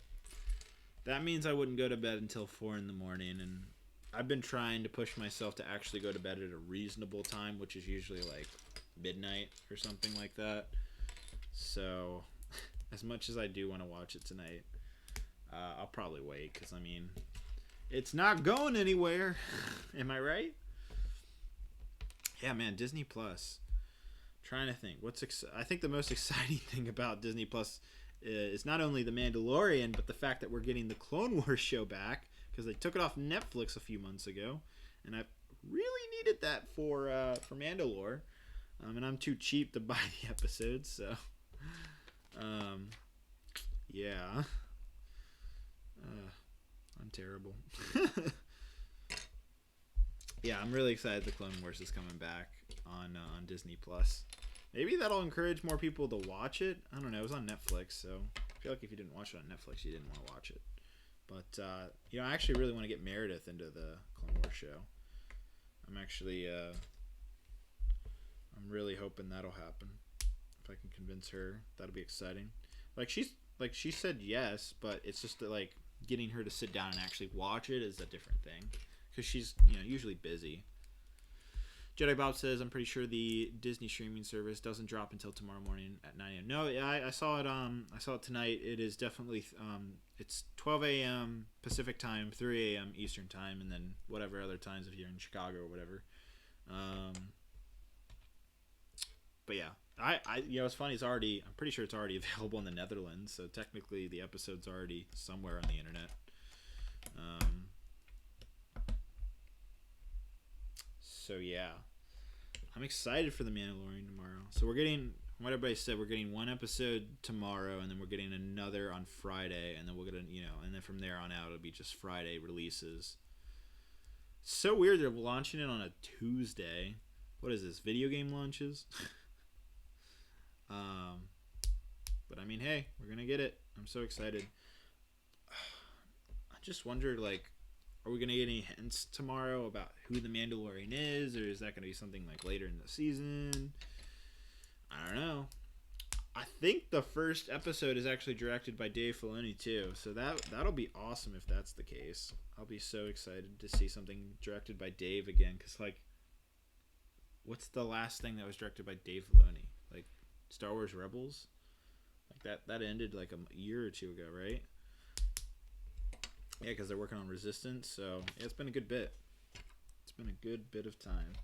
that means I wouldn't go to bed until 4 in the morning, and I've been trying to push myself to actually go to bed at a reasonable time, which is usually like midnight or something like that. So, as much as I do want to watch it tonight, I'll probably wait, because, I mean, it's not going anywhere. Am I right? Yeah, man, Disney Plus. Trying to think. I think the most exciting thing about Disney Plus is not only The Mandalorian, but the fact that we're getting the Clone Wars show back, because they took it off Netflix a few months ago, and I really needed that for Mandalore, and I'm too cheap to buy the episodes, so yeah, I'm terrible. Yeah, I'm really excited the Clone Wars is coming back on Disney Plus. Maybe that'll encourage more people to watch it. I don't know. It was on Netflix, so I feel like if you didn't watch it on Netflix, you didn't want to watch it. But, you know, I actually really want to get Meredith into the Clone Wars show. I'm actually, I'm really hoping that'll happen. If I can convince her, that'll be exciting. She said yes, but it's just that, like, getting her to sit down and actually watch it is a different thing. Because she's, you know, usually busy. Jedi Bob says, I'm pretty sure the Disney streaming service doesn't drop until tomorrow morning at 9 a.m. No, I saw it. I saw it tonight. It is definitely. It's 12 a.m. Pacific time, 3 a.m. Eastern time, and then whatever other times if you're in Chicago or whatever. But yeah, you know, it's funny. I'm pretty sure it's already available in the Netherlands. So technically, the episode's already somewhere on the internet. So yeah, I'm excited for The Mandalorian tomorrow. So we're getting, what everybody said, we're getting 1 episode tomorrow, and then we're getting another on Friday, and then we're gonna, you know, and then from there on out it'll be just Friday releases. So weird they're launching it on a Tuesday. What is this? Video game launches? But I mean, hey, we're gonna get it. I'm so excited. I just wondered, like, are we going to get any hints tomorrow about who the Mandalorian is, or is that going to be something like later in the season? I don't know. I think the first episode is actually directed by Dave Filoni too, so that'll be awesome if that's the case. I'll be so excited to see something directed by Dave again, because, like, what's the last thing that was directed by Dave Filoni? Like, Star Wars Rebels? Like, that ended like a year or two ago, right? Yeah, because they're working on Resistance, so yeah, it's been a good bit. It's been a good bit of time.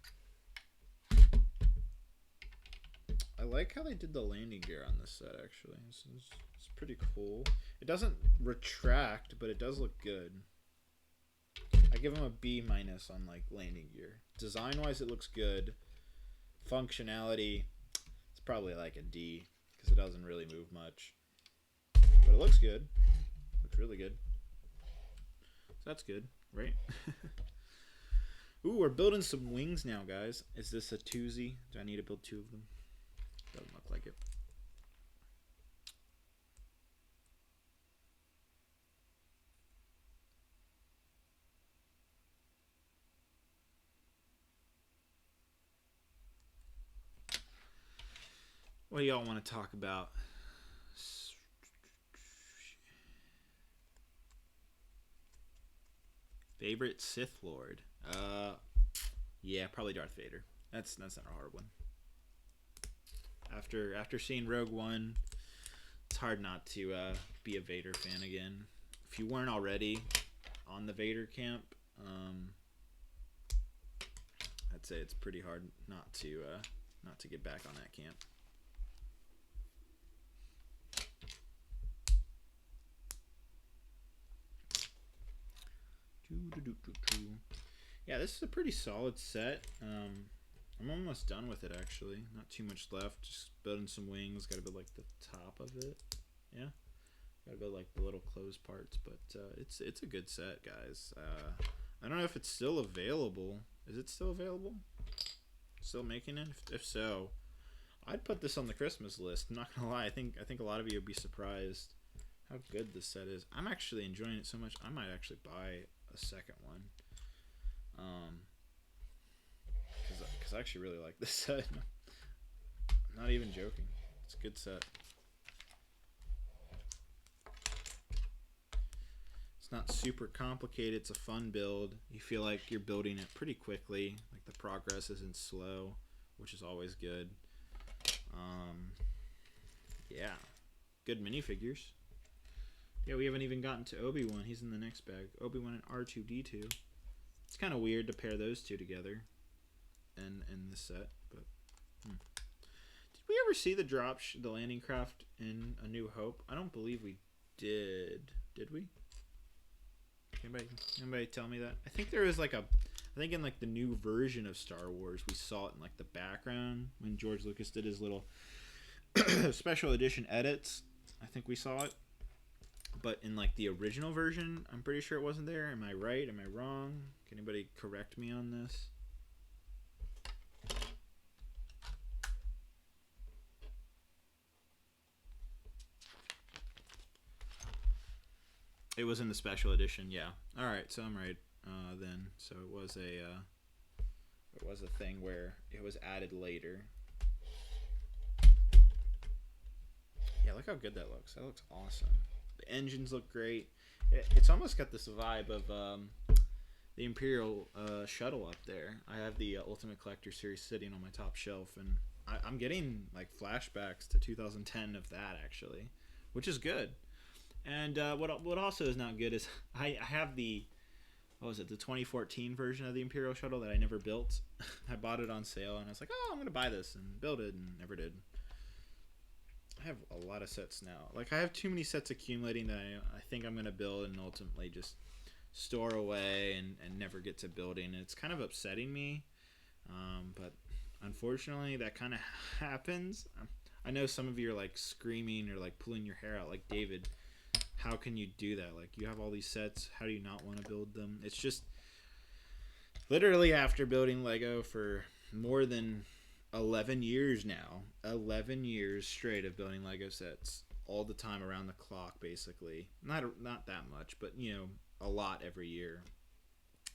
I like how they did the landing gear on this set, actually. It's pretty cool. It doesn't retract, but it does look good. I give them a B- on, like, landing gear. Design-wise, it looks good. Functionality, it's probably like a D, because it doesn't really move much. But it looks good. Looks really good. That's good, right? Ooh, we're building some wings now, guys. Is this a twosie? Do I need to build 2 of them? Doesn't look like it. What do y'all want to talk about? Favorite Sith Lord? Yeah, probably Darth Vader. That's not a hard one. After seeing Rogue One, it's hard not to be a Vader fan again. If you weren't already on the Vader camp, I'd say it's pretty hard not to get back on that camp. Yeah, this is a pretty solid set. I'm almost done with it, actually. Not too much left. Just building some wings. Got to build like the top of it. Yeah, got to build like the little closed parts. But it's a good set, guys. I don't know if it's still available. Is it still available? Still making it? If so, I'd put this on the Christmas list. I'm not gonna lie. I think a lot of you would be surprised how good this set is. I'm actually enjoying it so much. I might actually buy a second one. Because I actually really like this set. I'm not even joking. It's a good set. It's not super complicated. It's a fun build. You feel like you're building it pretty quickly. Like the progress isn't slow, which is always good. Yeah. Good minifigures. Yeah, we haven't even gotten to Obi-Wan. He's in the next bag. Obi-Wan and R2-D2. It's kind of weird to pair those two together in this set, but did we ever see the landing craft in A New Hope? I don't believe we did. Did we? Anybody tell me that? I think there was like I think in like the new version of Star Wars, we saw it in like the background when George Lucas did his little special edition edits. I think we saw it. But in like the original version, I'm pretty sure it wasn't there. Am I right? Am I wrong? Can anybody correct me on this? It was in the special edition, yeah. All right, so I'm right then. So it was a thing where it was added later. Yeah, look how good that looks. That looks awesome. The engines look great. It's almost got this vibe of the Imperial shuttle up there. I have the Ultimate Collector Series sitting on my top shelf, and I'm getting like flashbacks to 2010 of that actually, which is good. And what also is not good is I have the 2014 version of the Imperial shuttle that I never built. I bought it on sale, and I was like, oh, I'm gonna buy this and build it, and never did. I have a lot of sets now. Like, I have too many sets accumulating that I think I'm going to build and ultimately just store away and never get to building. It's kind of upsetting me, but unfortunately that kind of happens. I know some of you are like screaming or like pulling your hair out like, David, how can you do that? Like, you have all these sets. How do you not want to build them? It's just literally after building Lego for more than 11 years now, 11 years straight of building Lego sets all the time around the clock, basically. Not that much, but a lot every year.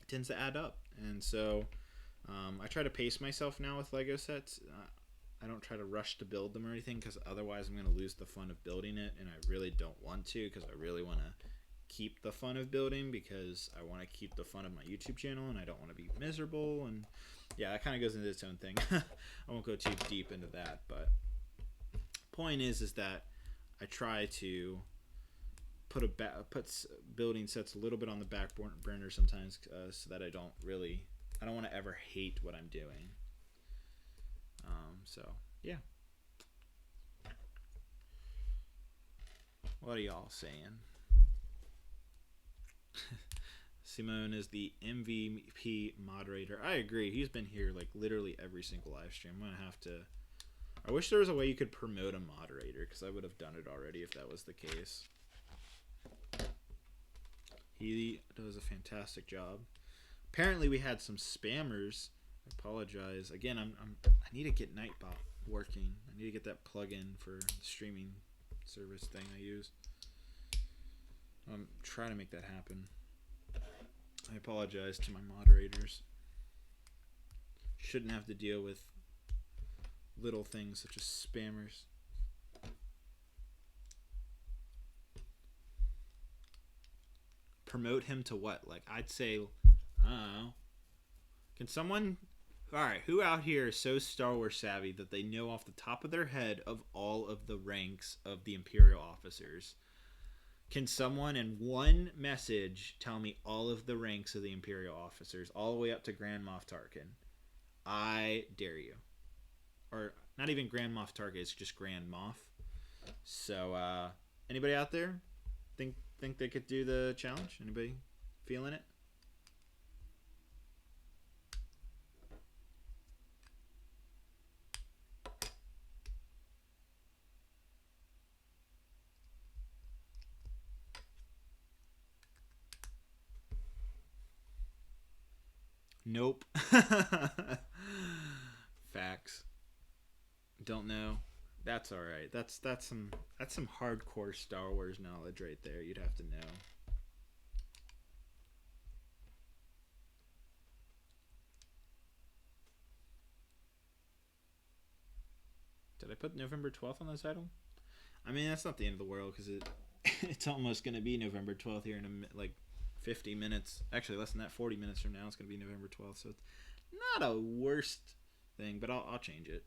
It tends to add up, and so I try to pace myself now with Lego sets. I don't try to rush to build them or anything, because otherwise I'm going to lose the fun of building it, and I really don't want to, because I really want to keep the fun of building, because I want to keep the fun of my YouTube channel, and I don't want to be miserable. And yeah, that kind of goes into its own thing. I won't go too deep into that, but point is that I try to put building sets a little bit on the back burner sometimes, so that I don't want to ever hate what I'm doing. So yeah. What are y'all saying? Simone is the MVP moderator. I agree. He's been here like literally every single live stream. I'm gonna have to. I wish there was a way you could promote a moderator, because I would have done it already if that was the case. He does a fantastic job. Apparently, we had some spammers. I apologize again. I need to get Nightbot working. I need to get that plugin for the streaming service thing I use. I'm trying to make that happen. I apologize to my moderators. Shouldn't have to deal with little things such as spammers. Promote him to what? Like, I'd say, I don't know. Can someone... Alright, who out here is so Star Wars savvy that they know off the top of their head of all of the ranks of the Imperial officers? Can someone in one message tell me all of the ranks of the Imperial officers, all the way up to Grand Moff Tarkin? I dare you. Or, not even Grand Moff Tarkin, it's just Grand Moff. So, anybody out there think they could do the challenge? Anybody feeling it? Nope. Facts. Don't know. That's all right. That's some hardcore Star Wars knowledge right there. You'd have to know. Did I put November 12th on the title? I mean, that's not the end of the world because it's almost going to be November 12th here in like 50 minutes. Actually, less than that, 40 minutes from now, it's going to be November 12th. So it's not a worst thing, but I'll change it.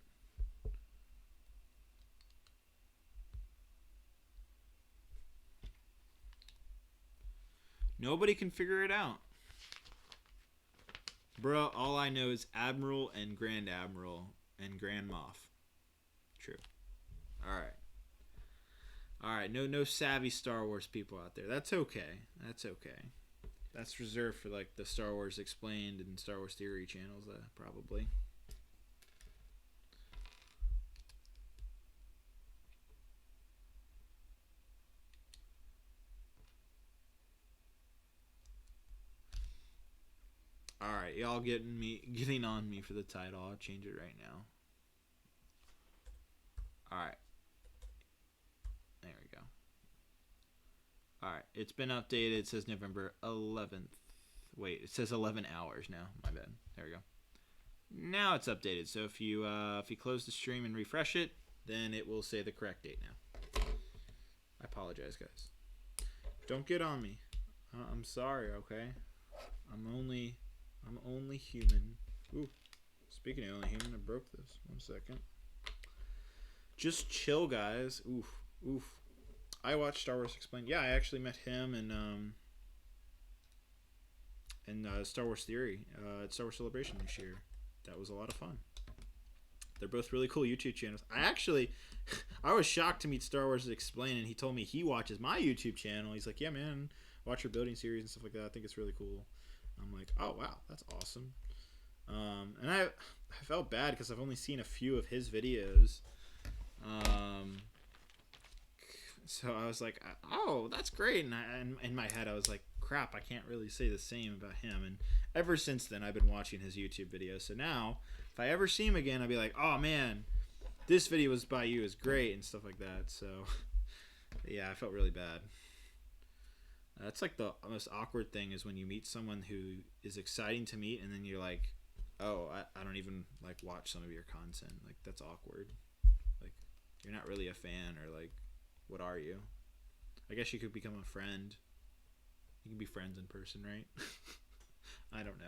Nobody can figure it out. Bro, all I know is Admiral and Grand Admiral and Grand Moff. True. Alright. Alright, no savvy Star Wars people out there. That's okay. That's okay. That's reserved for like the Star Wars Explained and Star Wars Theory channels, probably. Alright, y'all getting on me for the title. I'll change it right now. Alright. There we go. Alright, it's been updated. It says November 11th. Wait, it says 11 hours now. My bad. There we go. Now it's updated. So if you close the stream and refresh it, then it will say the correct date now. I apologize, guys. Don't get on me. I'm sorry, okay? I'm only human. Ooh, speaking of only human, I broke this. 1 second. Just chill, guys. Oof. I watched Star Wars Explained. Yeah, I actually met him in Star Wars Theory at Star Wars Celebration this year. That was a lot of fun. They're both really cool YouTube channels. I was shocked to meet Star Wars Explained, and he told me he watches my YouTube channel. He's like, yeah, man, watch your building series and stuff like that. I think it's really cool. I'm like, oh, wow, that's awesome. And I felt bad because I've only seen a few of his videos. So I was like, oh, that's great. And in my head, I was like, crap, I can't really say the same about him. And ever since then, I've been watching his YouTube videos. So now, if I ever see him again, I'll be like, oh, man, this video was by you is great and stuff like that. So, yeah, I felt really bad. That's like the most awkward thing is when you meet someone who is exciting to meet and then you're like, oh, I don't even like watch some of your content. Like, that's awkward. Like, you're not really a fan, or like, what are you? I guess you could become a friend. You can be friends in person, right? I don't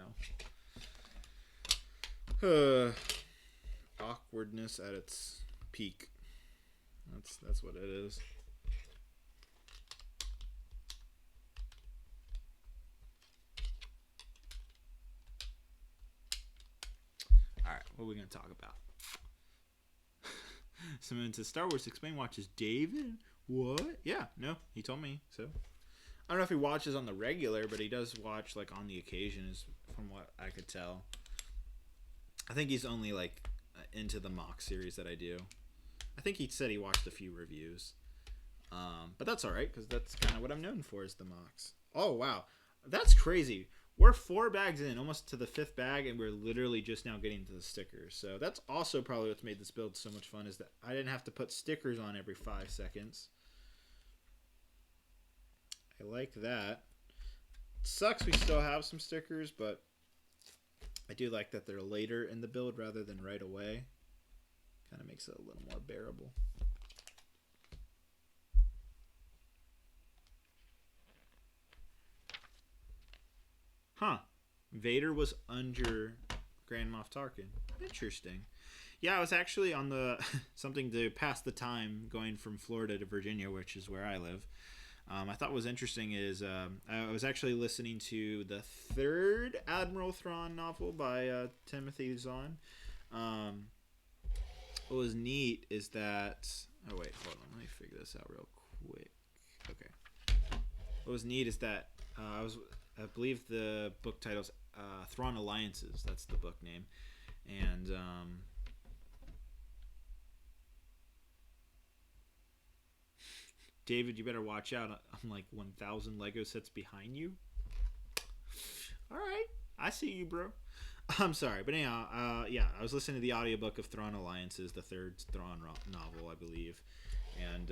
know. Awkwardness at its peak. That's what it is. Alright, what are we going to talk about? Someone to Star Wars Explained watches David? What? Yeah, no, he told me, so. I don't know if he watches on the regular, but he does watch, like, on the occasion, is from what I could tell. I think he's only, like, into the mock series that I do. I think he said he watched a few reviews. But that's alright, because that's kind of what I'm known for, is the mocks. Oh, wow. That's crazy. We're 4 bags in, almost to the 5th bag, and we're literally just now getting to the stickers. So that's also probably what's made this build so much fun, is that I didn't have to put stickers on every 5 seconds. I like that. It sucks we still have some stickers, but I do like that they're later in the build rather than right away. Kind of makes it a little more bearable. Huh. Vader was under Grand Moff Tarkin. Interesting. Yeah, I was actually on the something to pass the time going from Florida to Virginia, which is where I live. I thought was interesting is I was actually listening to the third Admiral Thrawn novel by Timothy Zahn. What was neat is that... Oh, wait, hold on. Let me figure this out real quick. Okay. What was neat is that I believe the book title's Thrawn Alliances. That's the book name. And... David, you better watch out. I'm like 1,000 Lego sets behind you. All right. I see you, bro. I'm sorry. But anyhow, yeah, I was listening to the audiobook of Thrawn Alliances, the third Thrawn novel, I believe. And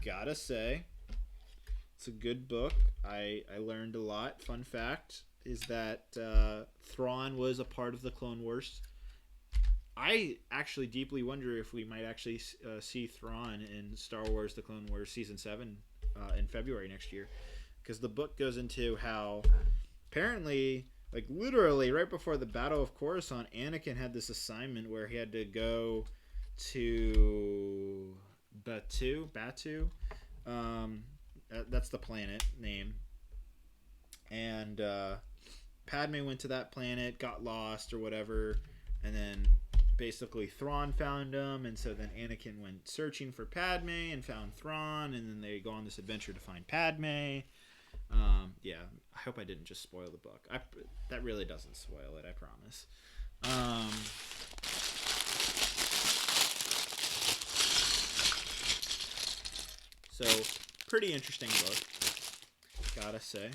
gotta say, it's a good book. I learned a lot. Fun fact is that Thrawn was a part of the Clone Wars. I actually deeply wonder if we might actually see Thrawn in Star Wars The Clone Wars Season 7 in February next year. Because the book goes into how, apparently, like literally right before the Battle of Coruscant, Anakin had this assignment where he had to go to Batu. That's the planet name. And Padme went to that planet, got lost or whatever, and then... basically Thrawn found him, and so then Anakin went searching for Padme and found Thrawn, and then they go on this adventure to find Padme. Yeah, I hope I didn't just spoil the book. That really doesn't spoil it, I promise. So, pretty interesting book, gotta say.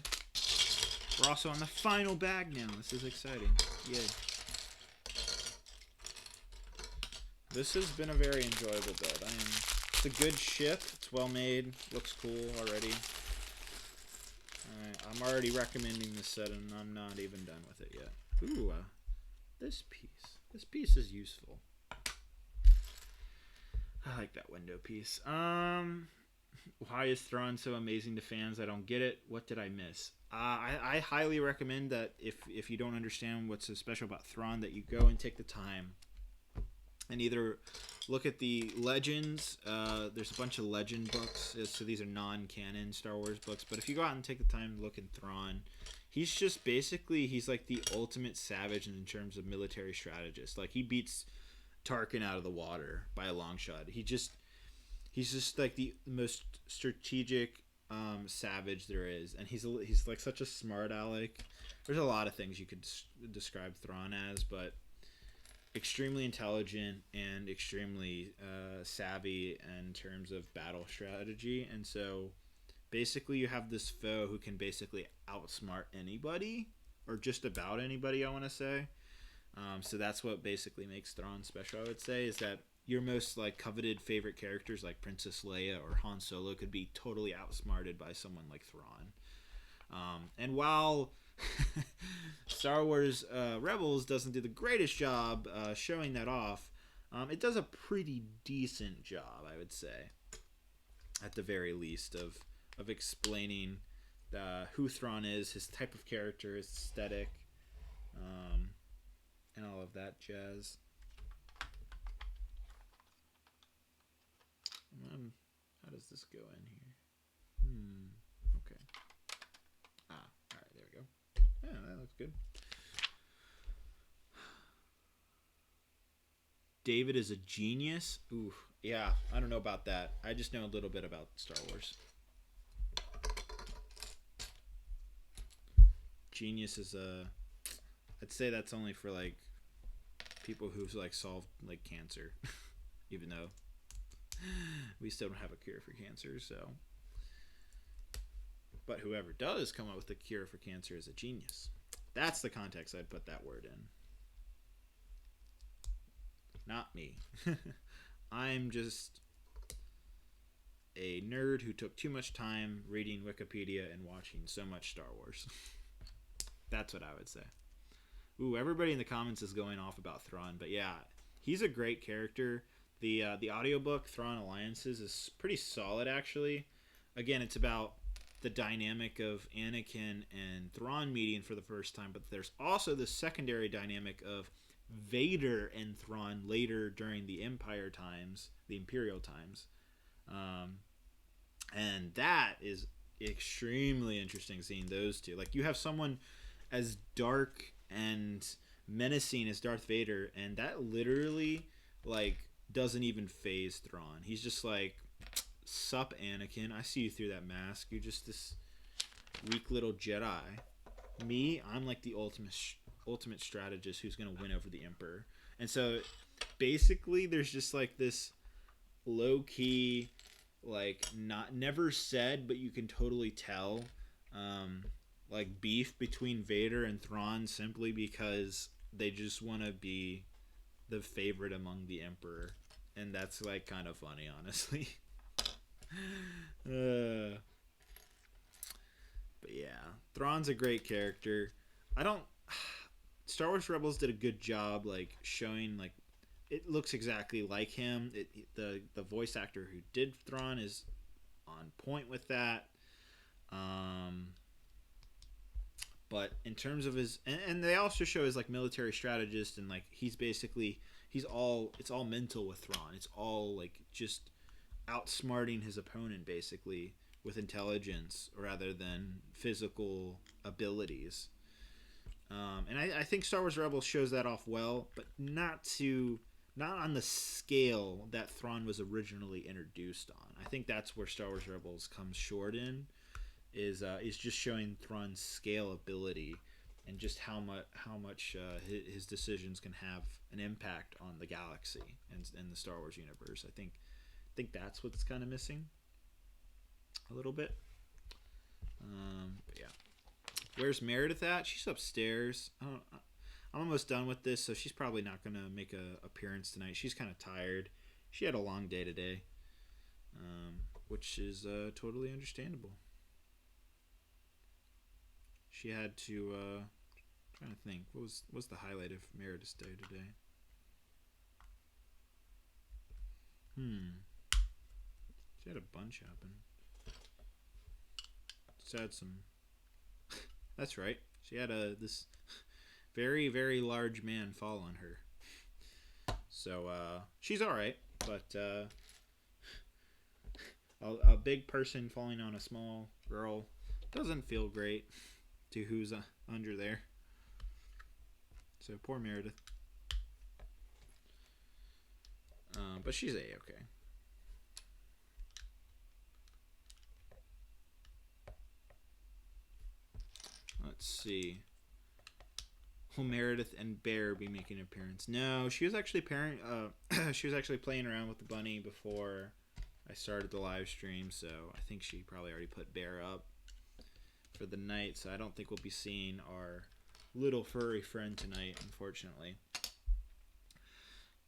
We're also on the final bag now. This is exciting. Yay. This has been a very enjoyable build. It's a good ship. It's well made. Looks cool already. I'm already recommending this set, and I'm not even done with it yet. Ooh, this piece. This piece is useful. I like that window piece. Why is Thrawn so amazing to fans? I don't get it. What did I miss? I highly recommend that if you don't understand what's so special about Thrawn, that you go and take the time and either look at the legends. There's a bunch of legend books, so these are non-canon Star Wars books. But if you go out and take the time to look at Thrawn, he's just basically, he's like the ultimate savage in terms of military strategist. Like, he beats Tarkin out of the water by a long shot. He's just like the most strategic savage there is, and he's like such a smart aleck. There's a lot of things you could describe Thrawn as, but extremely intelligent and extremely savvy in terms of battle strategy. And so basically you have this foe who can basically outsmart anybody, or just about anybody, I want to say. So that's what basically makes Thrawn special, I would say, is that your most like coveted favorite characters like Princess Leia or Han Solo could be totally outsmarted by someone like Thrawn. And while Star Wars Rebels doesn't do the greatest job showing that off, it does a pretty decent job, I would say, at the very least, of explaining who Thrawn is, his type of character, his aesthetic, and all of that jazz. How does this go in here? Okay. Alright, there we go. Yeah, that looks good. David is a genius? Ooh, yeah, I don't know about that. I just know a little bit about Star Wars. Genius is I'd say that's only for like people who've like solved like cancer. Even though we still don't have a cure for cancer, so. But whoever does come up with a cure for cancer is a genius. That's the context I'd put that word in. Not me. I'm just a nerd who took too much time reading Wikipedia and watching so much Star Wars. That's what I would say. Ooh, everybody in the comments is going off about Thrawn, but yeah, He's a great character. The audiobook Thrawn Alliances is pretty solid actually. Again, it's about the dynamic of Anakin and Thrawn meeting for the first time, but there's also the secondary dynamic of Vader and Thrawn later during the Empire times, the Imperial times. And that is extremely interesting seeing those two. Like, you have someone as dark and menacing as Darth Vader, and that literally, like, doesn't even phase Thrawn. He's just like, sup, Anakin, I see you through that mask. You're just this weak little Jedi. Me, I'm like the ultimate strategist who's going to win over the Emperor. And so basically there's just like this low-key, like, not never said, but you can totally tell, like, beef between Vader and Thrawn simply because they just want to be the favorite among the Emperor. And that's, like, kind of funny, honestly. But yeah, Thrawn's a great character. Star Wars Rebels did a good job, like, showing, like, it looks exactly like him. The voice actor who did Thrawn is on point with that. But in terms of his, and they also show his, like, military strategist, and, like, it's all mental with Thrawn. It's all, like, just outsmarting his opponent basically with intelligence rather than physical abilities. And I think Star Wars Rebels shows that off well, but not on the scale that Thrawn was originally introduced on. I think that's where Star Wars Rebels comes short in, is just showing Thrawn's scalability and just how much his decisions can have an impact on the galaxy and the Star Wars universe. I think that's what's kind of missing a little bit. But yeah. Where's Meredith at? She's upstairs. I'm almost done with this, so she's probably not going to make an appearance tonight. She's kind of tired. She had a long day today, which is totally understandable. She had to... trying to think. What was the highlight of Meredith's day today? She had a bunch happen. Just had some... That's right. She had this very, very large man fall on her. So, she's alright, but a big person falling on a small girl doesn't feel great to who's under there. So, poor Meredith. But she's A-okay. Let's see. Will Meredith and Bear be making an appearance? No, she was actually she was actually playing around with the bunny before I started the live stream, so I think she probably already put Bear up for the night, so I don't think we'll be seeing our little furry friend tonight, unfortunately.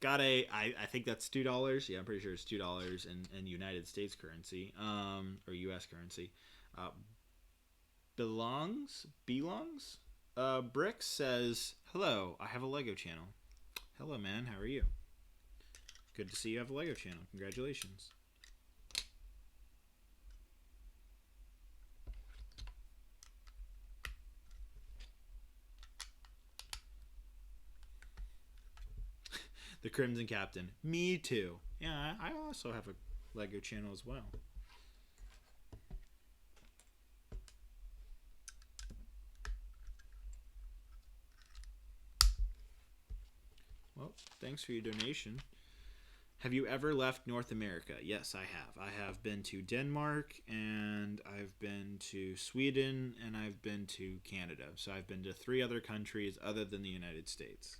I think that's $2. Yeah, I'm pretty sure it's $2 in United States currency, or U.S. currency. Belongs? Brix says, hello, I have a Lego channel. Hello, man, how are you? Good to see you have a Lego channel. Congratulations. The Crimson Captain. Me too. Yeah, I also have a Lego channel as well. Well, thanks for your donation. Have you ever left North America? Yes, I have. I have been to Denmark, and I've been to Sweden, and I've been to Canada. So I've been to 3 other countries other than the United States.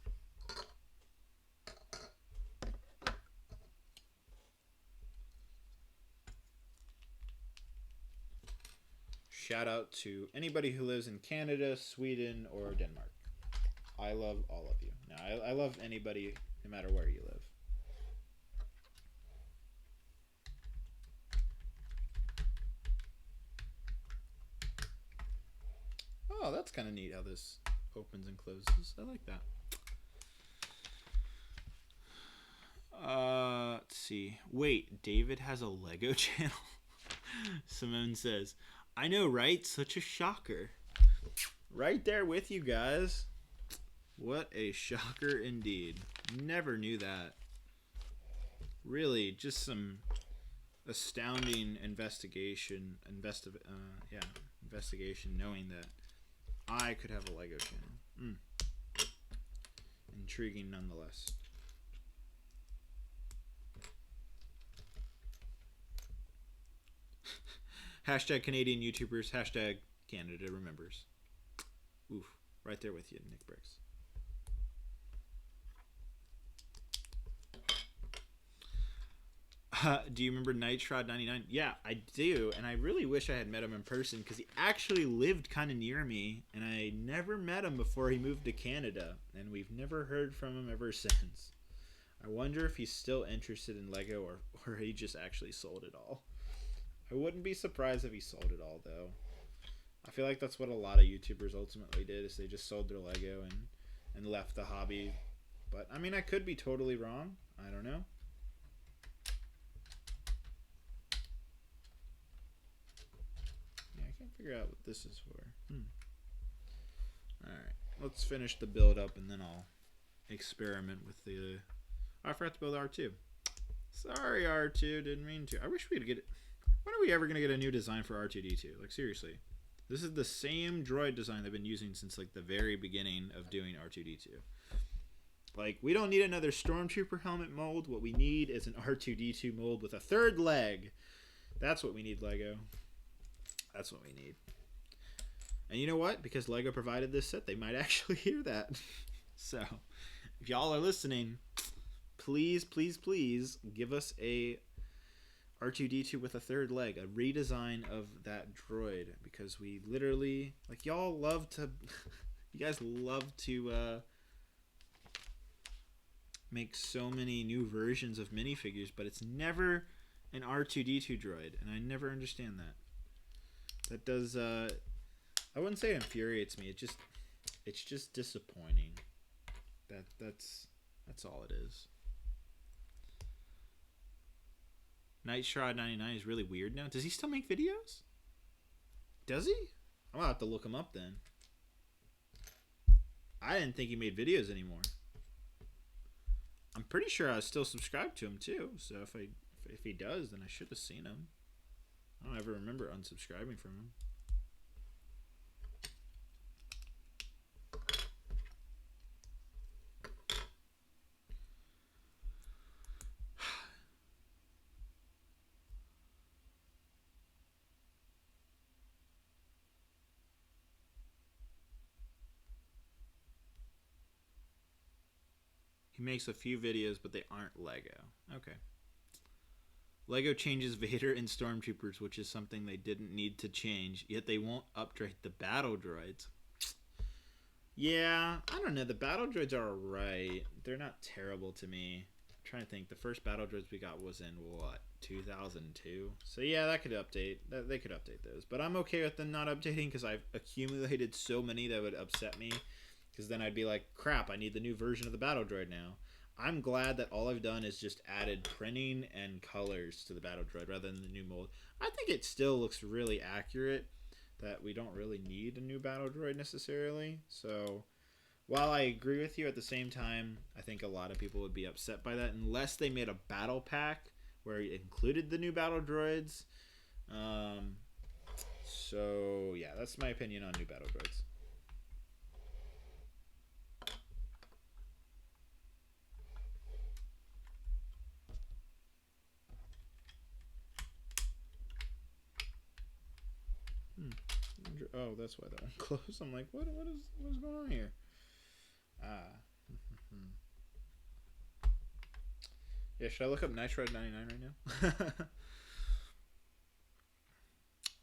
Shout out to anybody who lives in Canada, Sweden, or Denmark. I love all of you. No, I love anybody, no matter where you live. Oh, that's kind of neat how this opens and closes. I like that. see. Wait, David has a Lego channel? Simone says, I know, right? Such a shocker. Right there with you guys. What a shocker indeed. Never knew that. Really, just some astounding investigation knowing that I could have a Lego channel. Intriguing nonetheless. Hashtag Canadian YouTubers, hashtag Canada remembers. Oof, right there with you, Nick Brix. Do you remember Nightshroud99? Yeah, I do, and I really wish I had met him in person because he actually lived kind of near me, and I never met him before he moved to Canada, and we've never heard from him ever since. I wonder if he's still interested in Lego or he just actually sold it all. I wouldn't be surprised if he sold it all, though. I feel like that's what a lot of YouTubers ultimately did, is they just sold their Lego and left the hobby. But, I mean, I could be totally wrong. I don't know. Figure out what this is for. Alright, let's finish the build up and then I'll experiment with the... Oh, I forgot to build R2. Sorry, R2, didn't mean to. I wish we'd get it. When are we ever going to get a new design for R2-D2? Like, seriously. This is the same droid design they've been using since, like, the very beginning of doing R2-D2. Like, we don't need another Stormtrooper helmet mold. What we need is an R2-D2 mold with a third leg. That's what we need, Lego. That's what we need. And you know what? Because Lego provided this set, they might actually hear that. So, if y'all are listening, please, please, please give us a R2-D2 with a third leg, a redesign of that droid. Because we literally, like, y'all love to, you guys love to make so many new versions of minifigures, but it's never an R2-D2 droid, and I never understand that. That does, I wouldn't say it infuriates me. It's just disappointing. That's all it is. Nightshroud99 is really weird now. Does he still make videos? Does he? I'm gonna have to look him up then. I didn't think he made videos anymore. I'm pretty sure I was still subscribed to him too. So if he does, then I should have seen him. I don't ever remember unsubscribing from him. He makes a few videos, but they aren't Lego. Okay. Lego changes Vader and Stormtroopers, which is something they didn't need to change, yet they won't upgrade the battle droids. Yeah, I don't know. The battle droids are alright. They're not terrible to me. I'm trying to think. The first battle droids we got was in, what, 2002? So yeah, that could update. They could update those. But I'm okay with them not updating because I've accumulated so many that would upset me. Because then I'd be like, crap, I need the new version of the battle droid now. I'm glad that all I've done is just added printing and colors to the battle droid rather than the new mold. I think it still looks really accurate that we don't really need a new battle droid necessarily. So while I agree with you, at the same time, I think a lot of people would be upset by that unless they made a battle pack where it included the new battle droids. So yeah, that's my opinion on new battle droids. Oh, that's why that one closed. I'm like, what is going on here? Yeah, should I look up Nitro99 right now?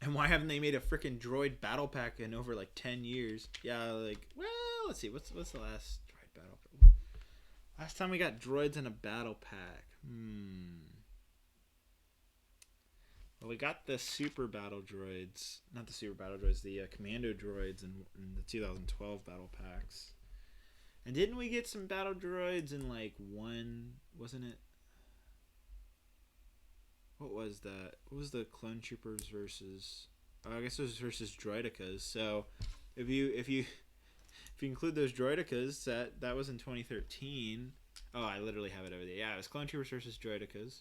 And why haven't they made a freaking droid battle pack in over like 10 years? Yeah, like, well, let's see. What's the last droid battle pack? Last time we got droids in a battle pack. Well, we got the super battle droids, not the super battle droids, the commando droids in the 2012 battle packs. And didn't we get some battle droids in like one, wasn't it? what was that? What was the clone troopers versus? Oh, I guess it was versus droidicas. So if you include those droidicas, that was in 2013. Oh, I literally have it over there. Yeah, it was clone troopers versus droidicas.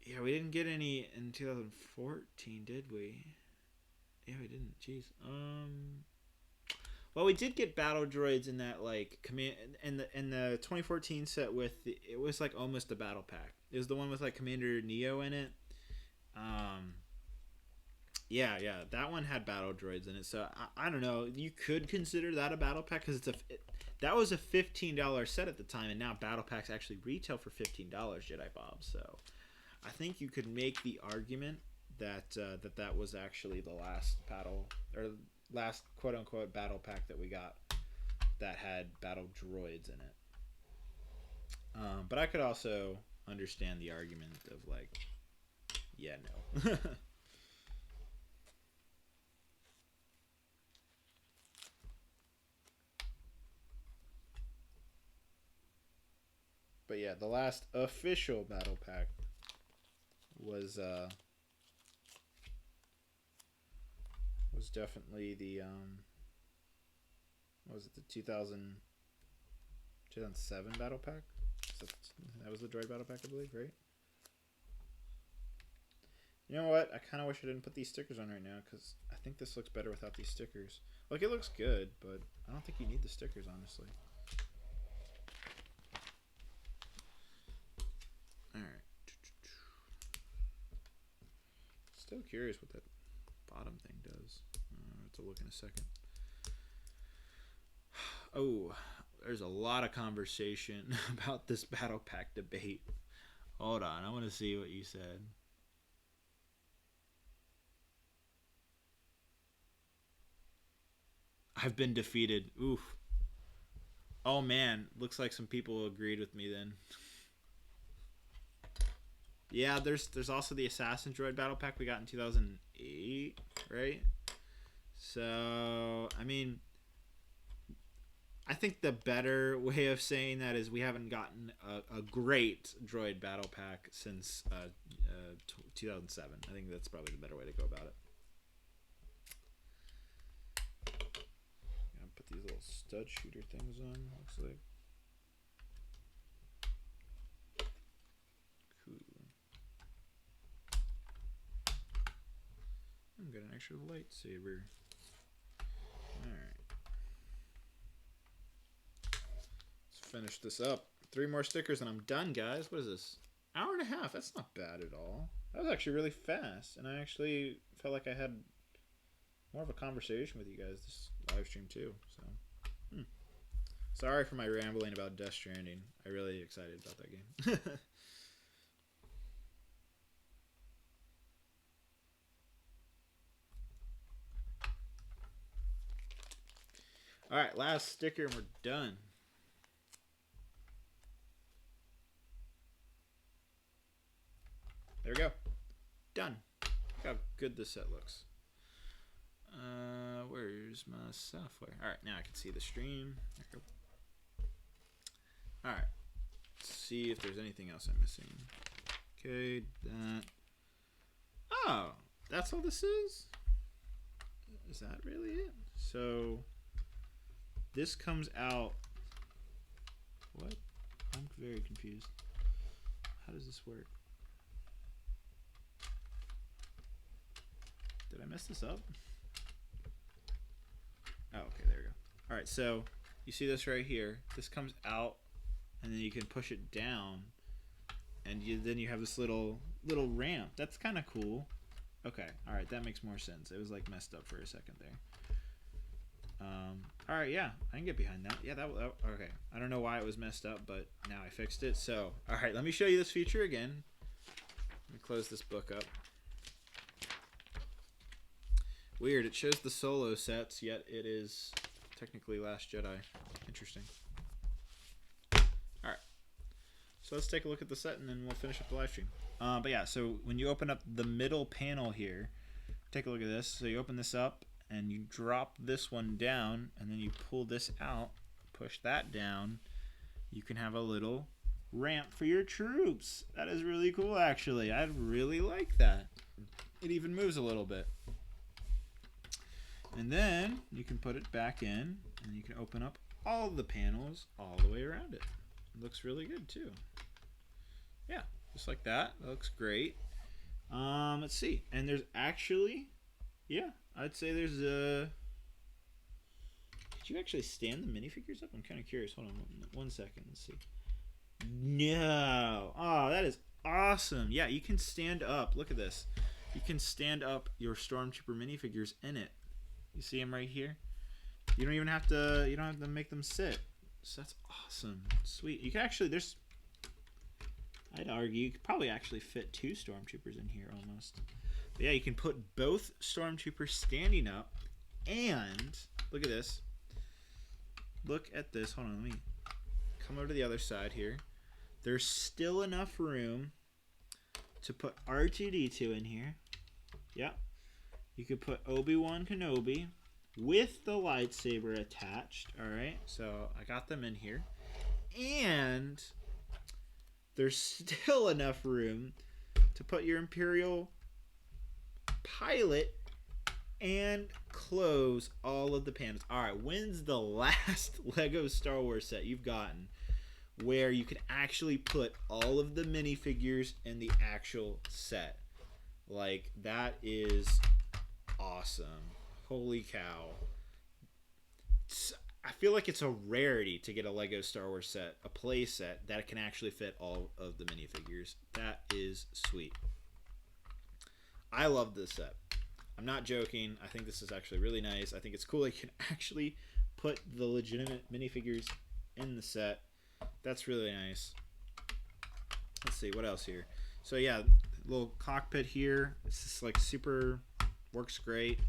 Yeah, we didn't get any in 2014, did we? Yeah, we didn't. Jeez. Well, we did get battle droids in that like command in the 2014 set with it was like almost a battle pack. It was the one with like Commander Neo in it. Yeah, that one had battle droids in it. So I don't know. You could consider that a battle pack because that was a $15 set at the time, and now battle packs actually retail for $15, Jedi Bob. So I think you could make the argument that that was actually the last battle or last quote unquote battle pack that we got that had battle droids in it. But I could also understand the argument of like, yeah, no. But yeah, the last official battle pack was definitely the what was it, the 2007 battle pack? That was the droid battle pack, I believe, right? You know what? I kind of wish I didn't put these stickers on right now because I think this looks better without these stickers. Like, it looks good, but I don't think you need the stickers, honestly. Alright. Still curious what that bottom thing does. I'll have to look in a second. Oh, there's a lot of conversation about this battle pack debate. Hold on, I want to see what you said. I've been defeated. Oof. Oh man, looks like some people agreed with me then. Yeah, there's also the Assassin Droid Battle Pack we got in 2008, right? So, I mean, I think the better way of saying that is we haven't gotten a great droid battle pack since 2007. I think that's probably the better way to go about it. Gonna put these little stud shooter things on, looks like. Cool. I'm got an extra lightsaber. Alright. Finish this up. 3 more stickers and I'm done, guys. What is this? Hour and a half. That's not bad at all. That was actually really fast, and I actually felt like I had more of a conversation with you guys this live stream too. So, sorry for my rambling about Death Stranding. I'm really excited about that game. All right, last sticker and we're done. There we go. Done. Look how good this set looks. Where's my software? Alright, now I can see the stream. There we go. Alright. Let's see if there's anything else I'm missing. Okay, that. Oh, that's all this is? Is that really it? So, this comes out. What? I'm very confused. How does this work? Did I mess this up? Oh, okay, there we go. Alright, so you see this right here. This comes out, and then you can push it down, and then you have this little ramp. That's kind of cool. Okay, alright, that makes more sense. It was like messed up for a second there. Alright, yeah, I can get behind that. Yeah, that okay. I don't know why it was messed up, but now I fixed it. So, alright, let me show you this feature again. Let me close this book up. Weird, it shows the solo sets, yet it is technically Last Jedi. Interesting. Alright. So let's take a look at the set and then we'll finish up the live stream. But yeah, so when you open up the middle panel here, take a look at this. So you open this up and you drop this one down and then you pull this out, push that down. You can have a little ramp for your troops. That is really cool, actually. I really like that. It even moves a little bit. And then you can put it back in, and you can open up all the panels all the way around it. It looks really good too. Yeah, just like that. That looks great. Let's see. And there's actually, yeah, I'd say there's a. Did you actually stand the minifigures up? I'm kind of curious. Hold on one second. Let's see. No. Oh, that is awesome. Yeah, you can stand up. Look at this. You can stand up your Stormtrooper minifigures in it. You see them right here? You don't even have to, you don't have to make them sit. So that's awesome. Sweet. You can actually, I'd argue you could probably actually fit 2 Stormtroopers in here almost. But yeah, you can put both Stormtroopers standing up, and look at this. Look at this. Hold on, let me come over to the other side here. There's still enough room to put R2-D2 in here. Yep. You could put Obi-Wan Kenobi with the lightsaber attached. Alright, so I got them in here. And there's still enough room to put your Imperial pilot and close all of the panels. Alright, when's the last Lego Star Wars set you've gotten where you can actually put all of the minifigures in the actual set? Like, that is awesome. Holy cow. I feel like it's a rarity to get a Lego Star Wars set, a play set, that can actually fit all of the minifigures. That is sweet. I love this set. I'm not joking. I think this is actually really nice. I think it's cool that you can actually put the legitimate minifigures in the set. That's really nice. Let's see, what else here? So yeah, little cockpit here. It's just like super, works great.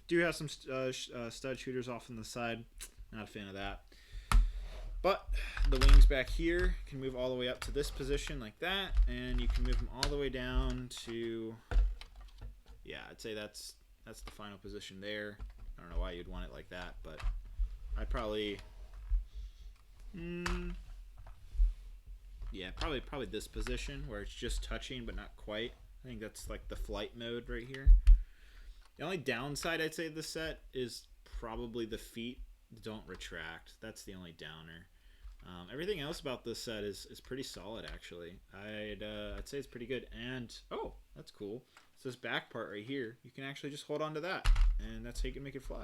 Do have some stud shooters off on the side. Not a fan of that. But the wings back here can move all the way up to this position like that, and you can move them all the way down to, yeah, I'd say that's the final position there. I don't know why you'd want it like that, but I'd probably, yeah, probably this position where it's just touching but not quite. I think that's like the flight mode right here. The only downside I'd say of this set is probably the feet don't retract. That's the only downer. Everything else about this set is pretty solid, actually. I'd say it's pretty good. And oh, that's cool. It's this back part right here. You can actually just hold on to that, and that's how you can make it fly.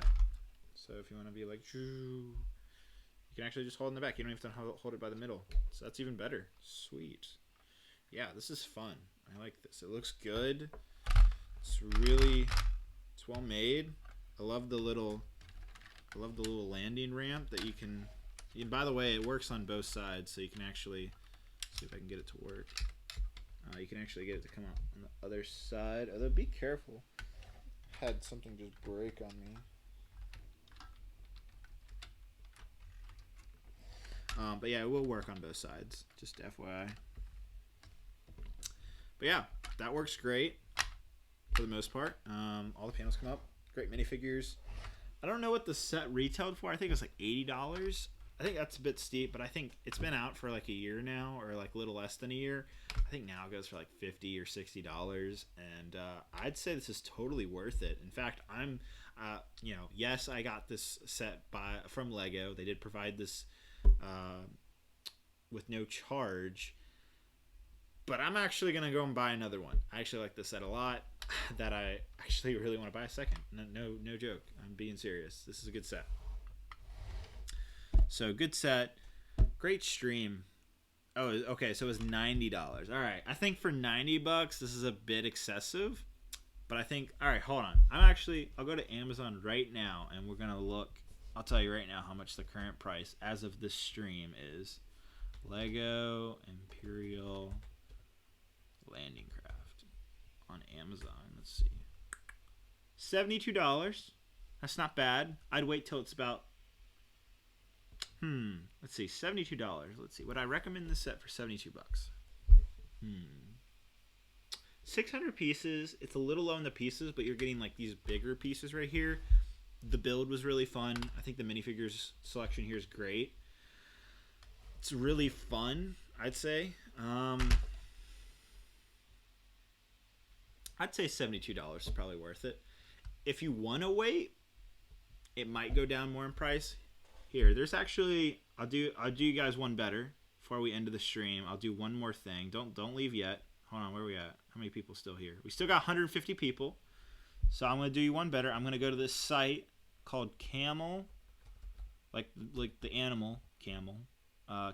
So if you want to be like, you can actually just hold in the back. You don't have to hold it by the middle. So that's even better. Sweet. Yeah, this is fun. I like this. It looks good. It's well made. I love the little landing ramp that you can. And by the way, it works on both sides, so you can actually see if I can get it to work. You can actually get it to come out on the other side. Although be careful. Had something just break on me. But yeah, it will work on both sides. Just FYI. But yeah, that works great for the most part. All the panels come up. Great minifigures. I don't know what the set retailed for. I think it was like $80. I think that's a bit steep, but I think it's been out for like a year now, or like a little less than a year. I think now it goes for like $50 or $60, and I'd say this is totally worth it. In fact, I'm, yes, I got this set from Lego. They did provide this with no charge, but I'm actually gonna go and buy another one. I actually like this set a lot. That I actually really want to buy a second. No joke. I'm being serious. This is a good set. So good set, great stream. Oh, okay. So it was $90. All right. I think for $90, this is a bit excessive. But I think, all right, hold on. I'll go to Amazon right now, and we're gonna look. I'll tell you right now how much the current price as of this stream is. Lego Imperial Landing Craft on Amazon. Let's see. $72. That's not bad. I'd wait till it's about. Let's see. $72. Let's see. Would I recommend this set for $72? 600 pieces. It's a little low in the pieces, but you're getting like these bigger pieces right here. The build was really fun. I think the minifigures selection here is great. It's really fun. I'd say. I'd say $72 is probably worth it. If you want to wait, it might go down more in price. Here, there's actually I'll do you guys one better before we end the stream. I'll do one more thing. Don't leave yet. Hold on, where are we at? How many people still here? We still got 150 people. So I'm gonna do you one better. I'm gonna go to this site called Camel, like the animal camel,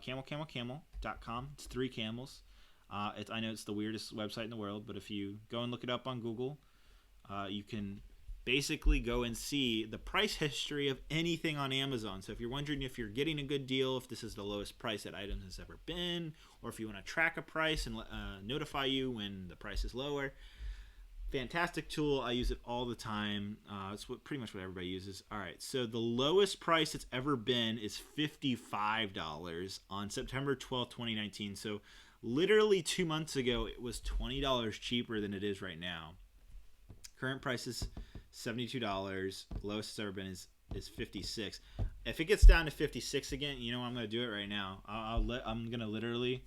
camel.com. It's 3 camels. I know it's the weirdest website in the world, but if you go and look it up on Google, you can basically go and see the price history of anything on Amazon. So if you're wondering if you're getting a good deal, if this is the lowest price that item has ever been, or if you want to track a price and notify you when the price is lower, fantastic tool. I use it all the time. It's pretty much what everybody uses. All right, so the lowest price it's ever been is $55 on September 12th, 2019. So literally 2 months ago, it was $20 cheaper than it is right now. Current price is $72. Lowest it's ever been is $56. If it gets down to $56 again, you know I'm going to do it right now. I'm going to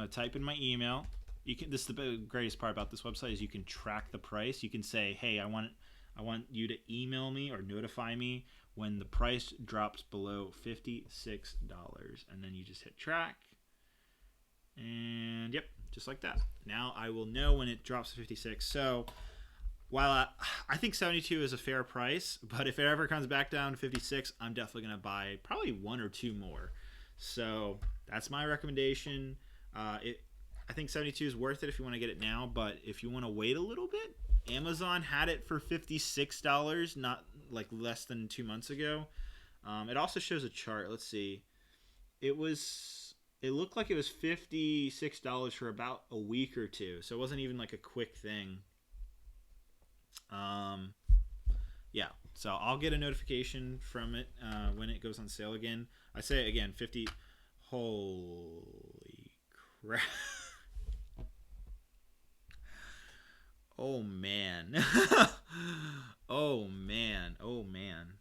type in my email. This is the greatest part about this website is you can track the price. You can say, hey, I want you to email me or notify me when the price drops below $56, and then you just hit track. And yep, just like that. Now I will know when it drops to 56. So while I think 72 is a fair price, but if it ever comes back down to 56, I'm definitely going to buy probably 1 or 2 more. So that's my recommendation. I think 72 is worth it if you want to get it now, but if you want to wait a little bit, Amazon had it for $56, not like less than 2 months ago. It also shows a chart. Let's see. It looked like it was $56 for about a week or two, so it wasn't even like a quick thing. Yeah, so I'll get a notification from it when it goes on sale again. I say again, 50. Holy crap! Oh man! Oh man! Oh man!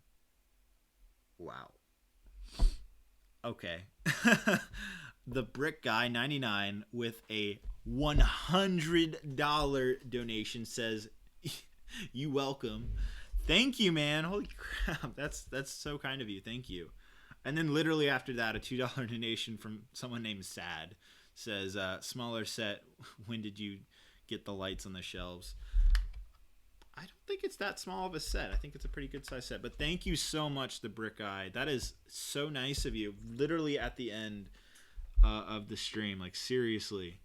Wow. Okay. The Brick Guy 99 with a $100 donation says, "You welcome." Thank you, man. Holy crap. That's so kind of you. Thank you. And then literally after that, a $2 donation from someone named Sad says, smaller set, when did you get the lights on the shelves? I don't think it's that small of a set. I think it's a pretty good size set. But thank you so much, the Brick Guy. That is so nice of you. Literally at the end of the stream. Like, seriously.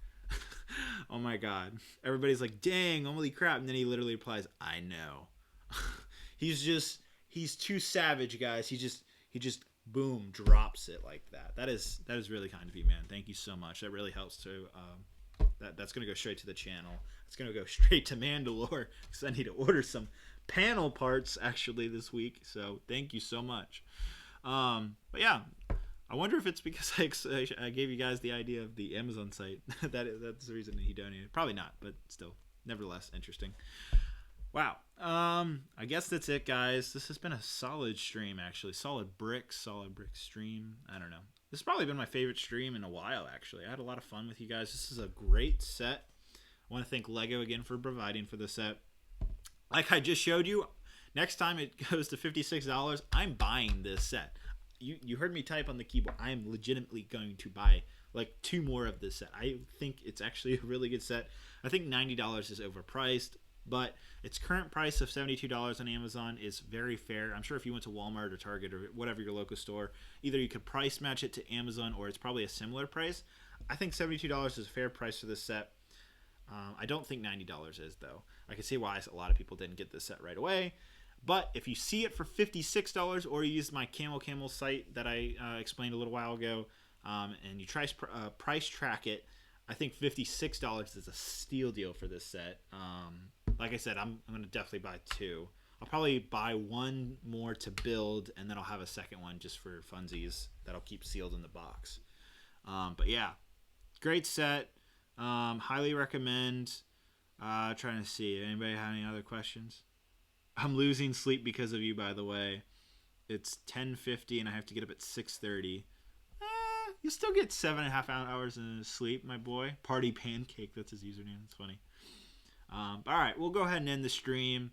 Oh my god. Everybody's like, dang, holy crap. And then he literally replies, I know. He's too savage, guys. He just boom, drops it like that. That is really kind of you, man. Thank you so much. That really helps to that's going to go straight to the channel. It's going to go straight to Mandalore because I need to order some panel parts actually this week. So thank you so much. But yeah, I wonder if it's because I gave you guys the idea of the Amazon site. That's the reason he donated. Probably not, but still, nevertheless, interesting. Wow. I guess that's it, guys. This has been a solid stream, actually. Solid brick stream. I don't know. This has probably been my favorite stream in a while, actually. I had a lot of fun with you guys. This is a great set. I want to thank LEGO again for providing for the set. Like I just showed you, next time it goes to $56, I'm buying this set. You heard me type on the keyboard. I am legitimately going to buy like 2 more of this set. I think it's actually a really good set. I think $90 is overpriced, but its current price of $72 on Amazon is very fair. I'm sure if you went to Walmart or Target or whatever your local store, either you could price match it to Amazon or it's probably a similar price. I think $72 is a fair price for this set. I don't think $90 is, though. I can see why a lot of people didn't get this set right away. But if you see it for $56 or you use my Camel site that I explained a little while ago, and you try price track it, I think $56 is a steal deal for this set. Like I said, I'm going to definitely buy 2. I'll probably buy 1 more to build, and then I'll have a second one just for funsies that I'll keep sealed in the box. But yeah, great set. Highly recommend. Trying to see. Anybody have any other questions? I'm losing sleep because of you, by the way. It's 10:50 and I have to get up at 6:30. You still get 7.5 hours of sleep, my boy. Party Pancake, that's his username. It's funny. All right, we'll go ahead and end the stream.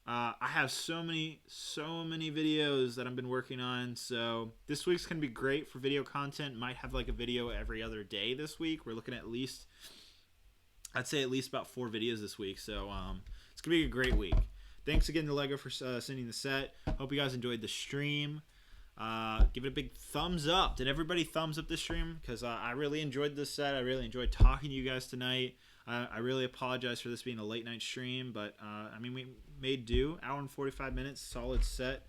I have so many videos that I've been working on. So this week's gonna be great for video content. Might have like a video every other day this week. We're looking at least, I'd say at least about 4 videos this week. So it's gonna be a great week. Thanks again to Lego for sending the set. Hope you guys enjoyed the stream. Give it a big thumbs up. Did everybody thumbs up this stream? Because I really enjoyed this set. I really enjoyed talking to you guys tonight. I really apologize for this being a late night stream, but I mean, we made do. Hour and 45 minutes, solid set.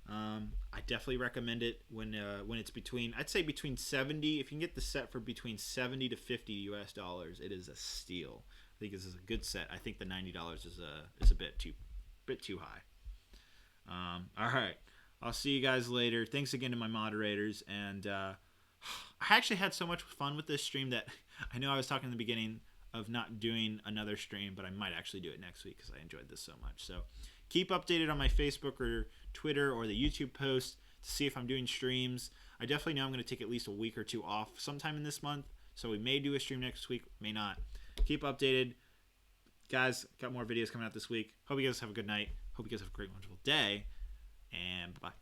I definitely recommend it when it's between, I'd say between 70. If you can get the set for between 70 to 50 US dollars, it is a steal. I think this is a good set. I think the $90 is a bit too high. All right. I'll see you guys later. Thanks again to my moderators. And I actually had so much fun with this stream that I know I was talking in the beginning of not doing another stream, but I might actually do it next week because I enjoyed this so much. So keep updated on my Facebook or Twitter or the YouTube post to see if I'm doing streams. I definitely know I'm going to take at least a week or 2 off sometime in this month. So we may do a stream next week, may not. Keep updated. Guys, got more videos coming out this week. Hope you guys have a good night. Hope you guys have a great, wonderful day. And bye-bye.